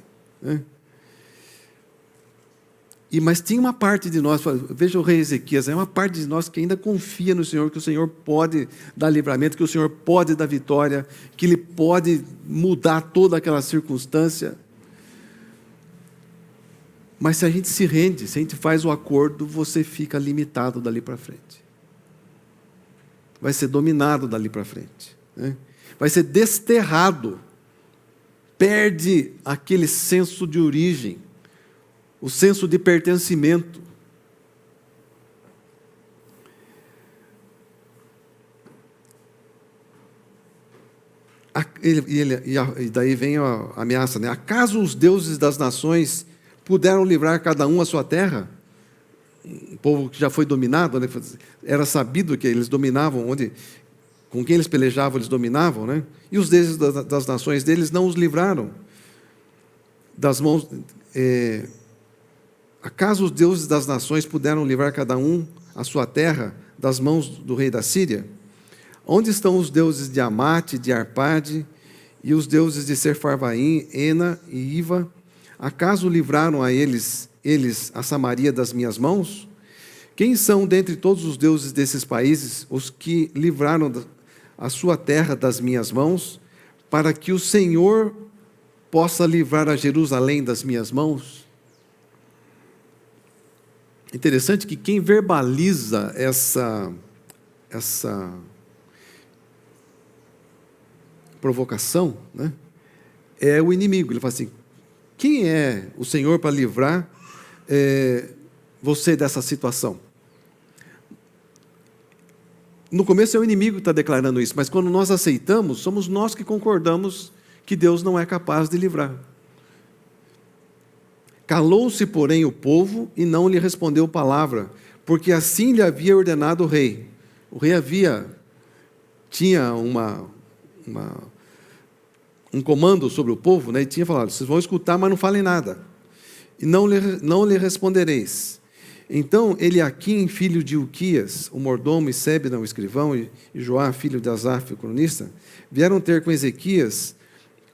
Mas tinha uma parte de nós, veja o rei Ezequias, é uma parte de nós que ainda confia no Senhor, que o Senhor pode dar livramento, que o Senhor pode dar vitória, que Ele pode mudar toda aquela circunstância. Mas se a gente se rende, se a gente faz o acordo, você fica limitado dali para frente. Vai ser dominado dali para frente. Vai ser desterrado. Perde aquele senso de origem, o senso de pertencimento. E daí vem a ameaça, né? Acaso os deuses das nações puderam livrar cada um a sua terra? O povo que já foi dominado, né? Era sabido que eles dominavam com quem eles pelejavam, eles dominavam, né? E os deuses das nações deles não os livraram das mãos. Acaso os deuses das nações puderam livrar cada um a sua terra das mãos do rei da Síria? Onde estão os deuses de Amate, de Arpade, e os deuses de Sefarvaim, Ena e Iva? Acaso livraram a eles a Samaria das minhas mãos? Quem são dentre todos os deuses desses países os que livraram a sua terra das minhas mãos, para que o Senhor possa livrar a Jerusalém das minhas mãos? Interessante que quem verbaliza essa provocação, né, é o inimigo. Ele fala assim, quem é o Senhor para livrar você dessa situação? No começo é o inimigo que está declarando isso, mas quando nós aceitamos, somos nós que concordamos que Deus não é capaz de livrar. Calou-se, porém, o povo e não lhe respondeu palavra, porque assim lhe havia ordenado o rei. O rei tinha um comando sobre o povo, né, e tinha falado, vocês vão escutar, mas não falem nada. E não lhe respondereis. Então, Eliaquim, filho de Ilquias, o mordomo, e Sebna, o escrivão, e Joá, filho de Asaf, o cronista, vieram ter com Ezequias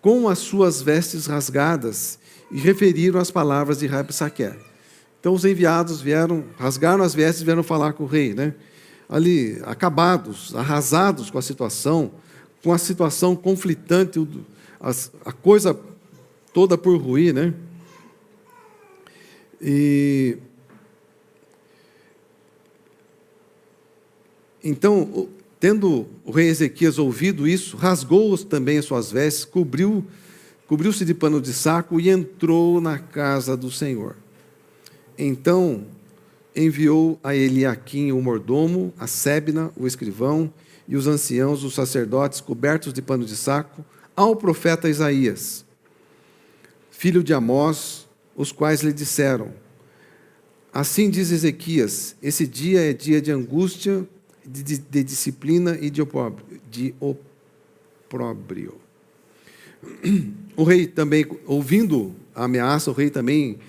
com as suas vestes rasgadas e referiram as palavras de Rabsaqué. Então, os enviados vieram, rasgaram as vestes e vieram falar com o rei, né? Ali, acabados, arrasados com a situação conflitante, a coisa toda por ruir, né? Então, tendo o rei Ezequias ouvido isso, rasgou também as suas vestes, cobriu-se de pano de saco e entrou na casa do Senhor. Então, enviou a Eliaquim, o mordomo, a Sebna, o escrivão, e os anciãos, os sacerdotes, cobertos de pano de saco, ao profeta Isaías, filho de Amós, os quais lhe disseram: assim diz Ezequias, esse dia é dia de angústia, de disciplina e de opróbrio. O rei também, ouvindo a ameaça, o rei também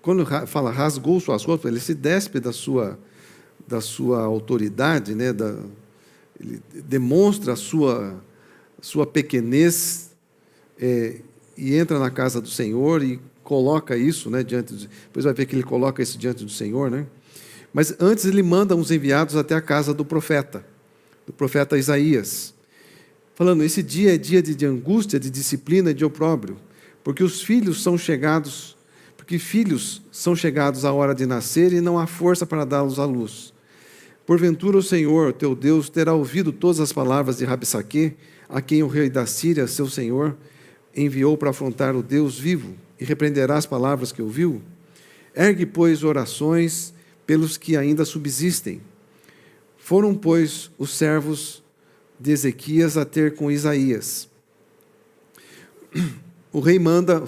quando fala rasgou suas roupas, ele se despe da sua autoridade, né? Ele demonstra a sua pequenez, e entra na casa do Senhor e coloca isso, né, depois vai ver que ele coloca isso diante do Senhor, né? Mas antes ele manda uns enviados até a casa do profeta Isaías, falando: esse dia é dia de angústia, de disciplina e de opróbrio, porque filhos são chegados à hora de nascer e não há força para dá-los à luz. Porventura o Senhor, teu Deus, terá ouvido todas as palavras de Rabsaque, a quem o rei da Síria, seu senhor, enviou para afrontar o Deus vivo, e repreenderá as palavras que ouviu? Ergue, pois, orações pelos que ainda subsistem. Foram, pois, os servos de Ezequias a ter com Isaías. O rei manda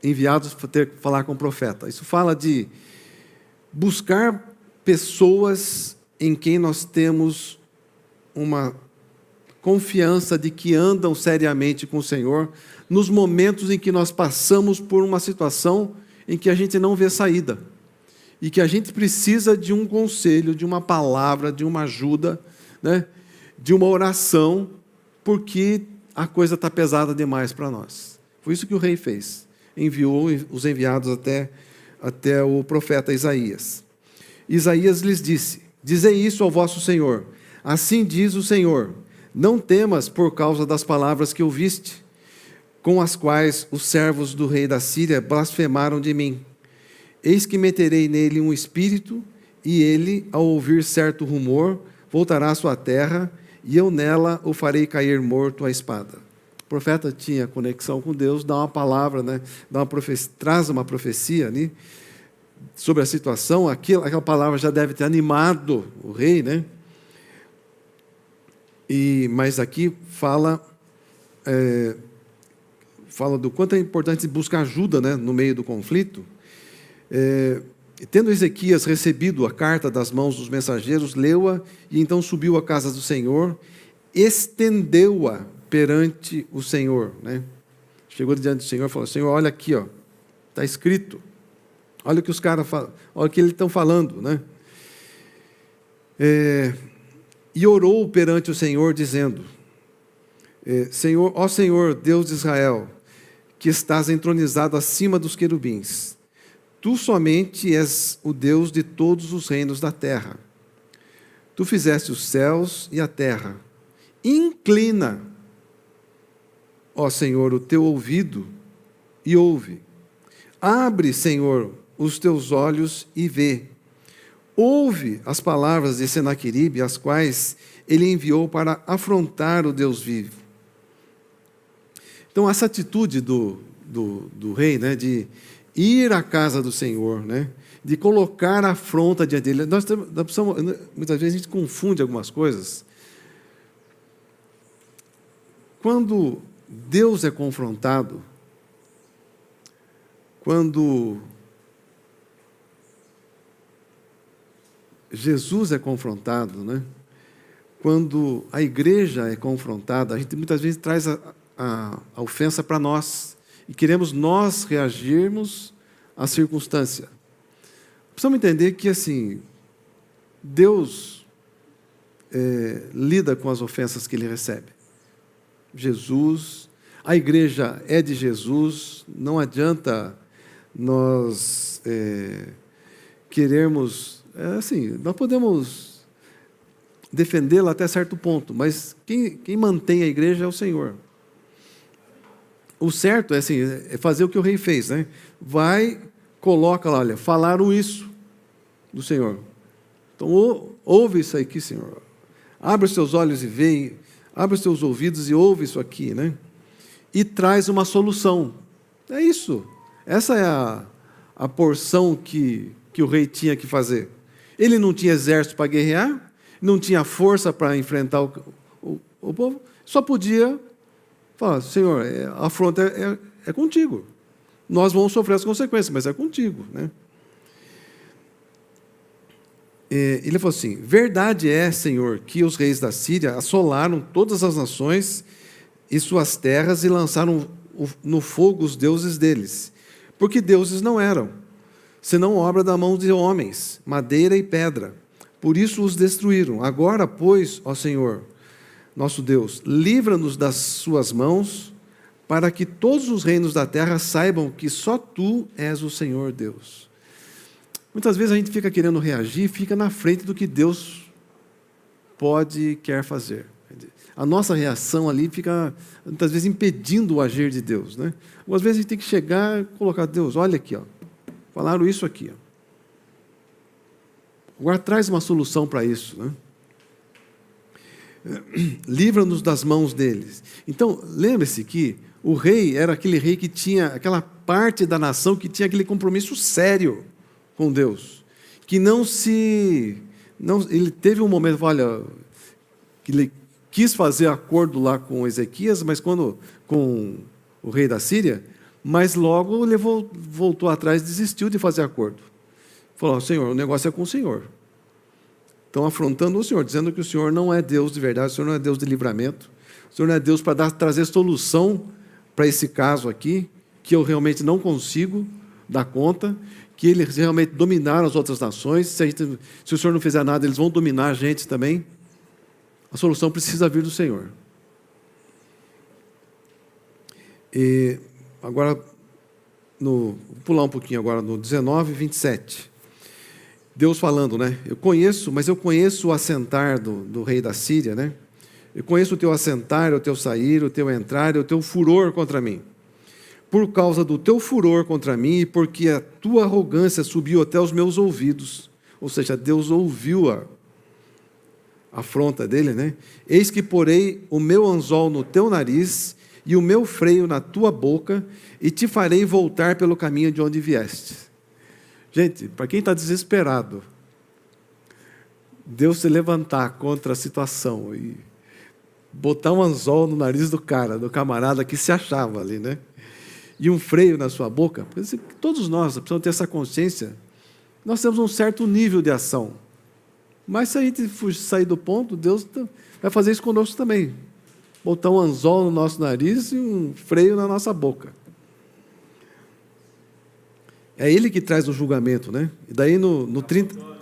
enviados para falar com o profeta. Isso fala de buscar pessoas em quem nós temos uma confiança de que andam seriamente com o Senhor, nos momentos em que nós passamos por uma situação em que a gente não vê saída, e que a gente precisa de um conselho, de uma palavra, de uma ajuda, né? De uma oração, porque a coisa está pesada demais para nós. Foi isso que o rei fez. Enviou os enviados até o profeta Isaías. Isaías lhes disse: dizei isso ao vosso Senhor. Assim diz o Senhor: não temas por causa das palavras que ouviste, com as quais os servos do rei da Síria blasfemaram de mim. Eis que meterei nele um espírito, e ele, ao ouvir certo rumor, voltará à sua terra, e eu nela o farei cair morto à espada. O profeta tinha conexão com Deus, dá uma palavra, né? Traz uma profecia ali sobre a situação. Aquela palavra já deve ter animado o rei, né? Mas aqui fala do quanto é importante buscar ajuda, né, no meio do conflito. Tendo Ezequias recebido a carta das mãos dos mensageiros, leu-a e então subiu à casa do Senhor, estendeu-a perante o Senhor, né? Chegou diante do Senhor e falou: Senhor, olha aqui, ó, está escrito, olha o que os caras falam, olha o que eles estão falando, né? E orou perante o Senhor, dizendo: Senhor, ó Senhor, Deus de Israel, que estás entronizado acima dos querubins, tu somente és o Deus de todos os reinos da terra. Tu fizeste os céus e a terra. Inclina, ó Senhor, o teu ouvido e ouve. Abre, Senhor, os teus olhos e vê. Ouve as palavras de Senaqueribe, as quais ele enviou para afrontar o Deus vivo. Então, essa atitude do rei, né, de ir à casa do Senhor, né, de colocar a afronta diante dele. Nós precisamos, muitas vezes a gente confunde algumas coisas. Quando Deus é confrontado, quando Jesus é confrontado, né? Quando a igreja é confrontada, a gente muitas vezes traz a ofensa para nós e queremos nós reagirmos à circunstância. Precisamos entender que, assim, Deus lida com as ofensas que Ele recebe. Jesus, a igreja é de Jesus, não adianta nós querermos... assim, nós podemos defendê-la até certo ponto, mas quem mantém a igreja é o Senhor. O certo é fazer o que o rei fez, né? Vai, coloca lá, olha, falaram isso do Senhor. Então, ouve isso aqui, Senhor. Abre os seus olhos e vê, abre os seus ouvidos e ouve isso aqui, né? E traz uma solução. É isso. Essa é a porção que o rei tinha que fazer. Ele não tinha exército para guerrear, não tinha força para enfrentar O povo só podia falar, Senhor, a afronta é contigo. Nós vamos sofrer as consequências, mas é contigo, né? Ele falou assim, verdade é, Senhor, que os reis da Síria assolaram todas as nações e suas terras e lançaram no fogo os deuses deles, porque deuses não eram, senão obra da mão de homens, madeira e pedra. Por isso os destruíram. Agora, pois, ó Senhor, nosso Deus, livra-nos das suas mãos, para que todos os reinos da terra saibam que só Tu és o Senhor Deus. Muitas vezes a gente fica querendo reagir, fica na frente do que Deus pode e quer fazer. A nossa reação ali fica, muitas vezes, impedindo o agir de Deus, né? Algumas vezes a gente tem que chegar e colocar, Deus, olha aqui, ó, falaram isso aqui. Ó. Agora traz uma solução para isso, né? Livra-nos das mãos deles. Então, lembre-se que o rei era aquele rei que tinha, aquela parte da nação que tinha aquele compromisso sério com Deus, que ele teve um momento, olha, que ele quis fazer acordo lá com Ezequias, mas com o rei da Síria, mas logo ele voltou atrás, desistiu de fazer acordo. Falou, Senhor, o negócio é com o Senhor. Estão afrontando o Senhor, dizendo que o Senhor não é Deus de verdade, o Senhor não é Deus de livramento, o Senhor não é Deus para trazer solução para esse caso aqui, que eu realmente não consigo dar conta, que eles realmente dominaram as outras nações, se o Senhor não fizer nada, eles vão dominar a gente também. A solução precisa vir do Senhor. E agora, vou pular um pouquinho agora, no 19, 27. Deus falando, né? Eu conheço o assentar do rei da Síria, né? Eu conheço o teu assentar, o teu sair, o teu entrar, o teu furor contra mim. Por causa do teu furor contra mim e porque a tua arrogância subiu até os meus ouvidos. Ou seja, Deus ouviu a afronta dele, né? Eis que porei o meu anzol no teu nariz e o meu freio na tua boca e te farei voltar pelo caminho de onde vieste. Gente, para quem está desesperado, Deus se levantar contra a situação e botar um anzol no nariz do camarada que se achava ali, né? E um freio na sua boca, porque todos nós precisamos ter essa consciência, nós temos um certo nível de ação. Mas se a gente sair do ponto, Deus vai fazer isso conosco também. Botar um anzol no nosso nariz e um freio na nossa boca. É Ele que traz o julgamento, né? E daí no 30...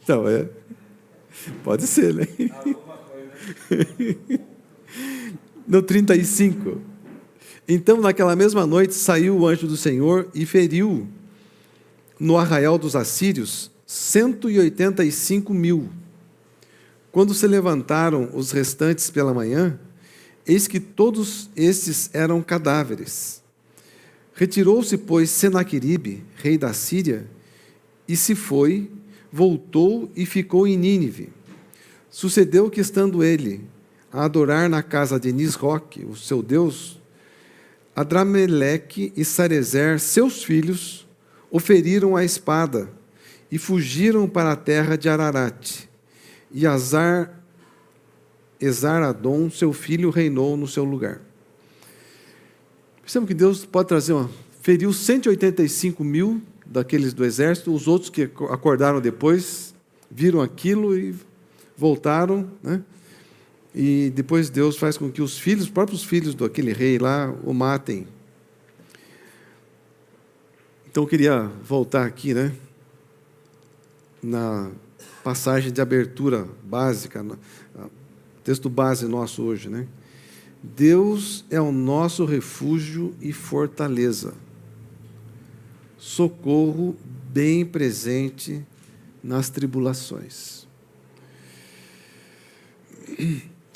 Então, pode ser, né? No 35... Então, naquela mesma noite, saiu o anjo do Senhor e feriu no arraial dos assírios 185.000. Quando se levantaram os restantes pela manhã, eis que todos estes eram cadáveres. Retirou-se, pois, Senaqueribe, rei da Síria, e se foi, voltou e ficou em Nínive. Sucedeu que, estando ele a adorar na casa de Nisroque, o seu Deus, Adrameleque e Sarezer, seus filhos, o feriram à espada e fugiram para a terra de Ararate. E Esar-Adom, seu filho, reinou no seu lugar. Percebemos que Deus pode trazer feriu 185.000 daqueles do exército, os outros que acordaram depois, viram aquilo e voltaram, né? E depois Deus faz com que os próprios filhos daquele rei lá, o matem. Então eu queria voltar aqui, né? Na passagem de abertura básica, texto base nosso hoje, né? Deus é o nosso refúgio e fortaleza, socorro bem presente nas tribulações.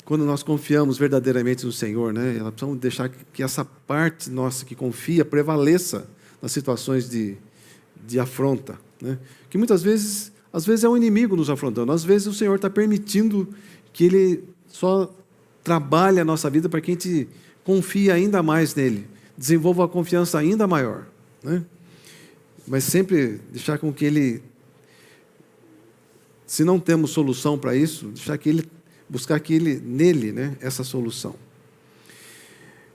Quando nós confiamos verdadeiramente no Senhor, né? Nós precisamos deixar que essa parte nossa que confia prevaleça nas situações de afronta, né? Que muitas vezes, às vezes é o inimigo nos afrontando, às vezes o Senhor está permitindo que Ele só trabalhe a nossa vida para que a gente confie ainda mais nele, desenvolva uma confiança ainda maior, né? Mas sempre deixar com que Ele Se não temos solução para isso, buscar nele, né, essa solução.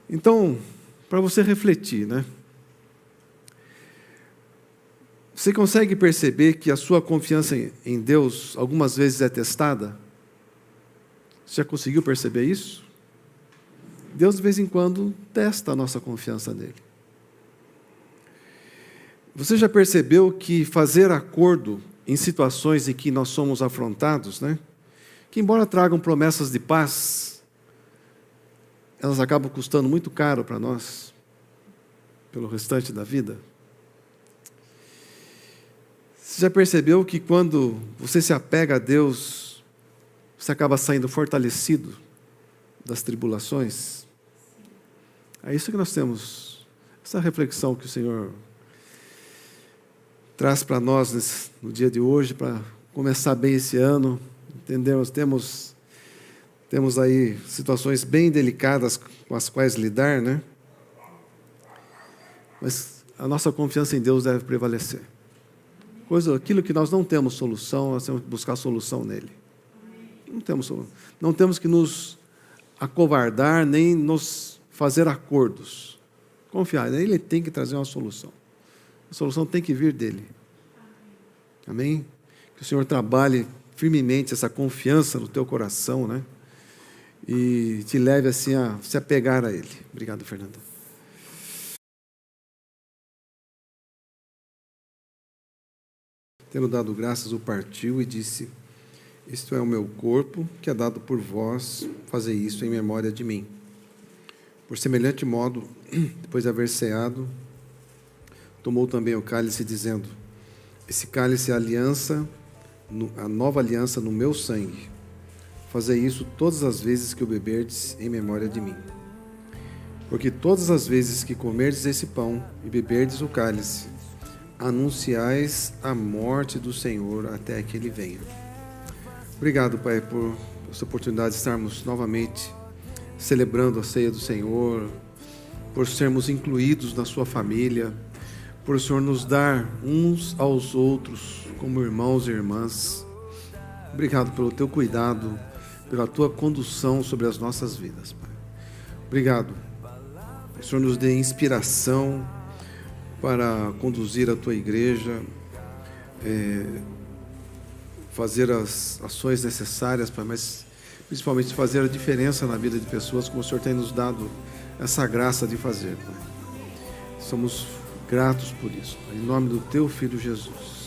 Então, para você refletir, né? Você consegue perceber que a sua confiança em Deus algumas vezes é testada? Você já conseguiu perceber isso? Deus, de vez em quando, testa a nossa confiança nele. Você já percebeu que fazer acordo em situações em que nós somos afrontados, né? Que embora tragam promessas de paz, elas acabam custando muito caro para nós, pelo restante da vida? Você já percebeu que quando você se apega a Deus, você acaba saindo fortalecido das tribulações? É isso que nós temos, essa reflexão que o Senhor traz para nós no dia de hoje, para começar bem esse ano. Entendemos, temos aí situações bem delicadas com as quais lidar, né? Mas a nossa confiança em Deus deve prevalecer. Aquilo que nós não temos solução, nós temos que buscar solução nele. Não temos que nos acovardar, nem nos fazer acordos. Confiar, ele tem que trazer uma solução. A solução tem que vir dele. Amém? Que o Senhor trabalhe firmemente essa confiança no teu coração, né? E te leve assim a se apegar a ele. Obrigado, Fernanda. Tendo dado graças, o partiu e disse: isto é o meu corpo, que é dado por vós, fazei isso em memória de mim. Por semelhante modo, depois de haver ceado, tomou também o cálice, dizendo: esse cálice é a nova aliança no meu sangue. Fazei isso todas as vezes que o beberdes em memória de mim. Porque todas as vezes que comerdes esse pão e beberdes o cálice, anunciais a morte do Senhor até que Ele venha. Obrigado, Pai, por essa oportunidade de estarmos novamente celebrando a ceia do Senhor, por sermos incluídos na sua família, por o Senhor nos dar uns aos outros como irmãos e irmãs. Obrigado pelo teu cuidado, pela tua condução sobre as nossas vidas, Pai. Obrigado. O Senhor nos dê inspiração para conduzir a tua igreja, fazer as ações necessárias, Pai, mas principalmente fazer a diferença na vida de pessoas, como o Senhor tem nos dado essa graça de fazer, Pai. Somos gratos por isso, Pai, em nome do teu Filho Jesus.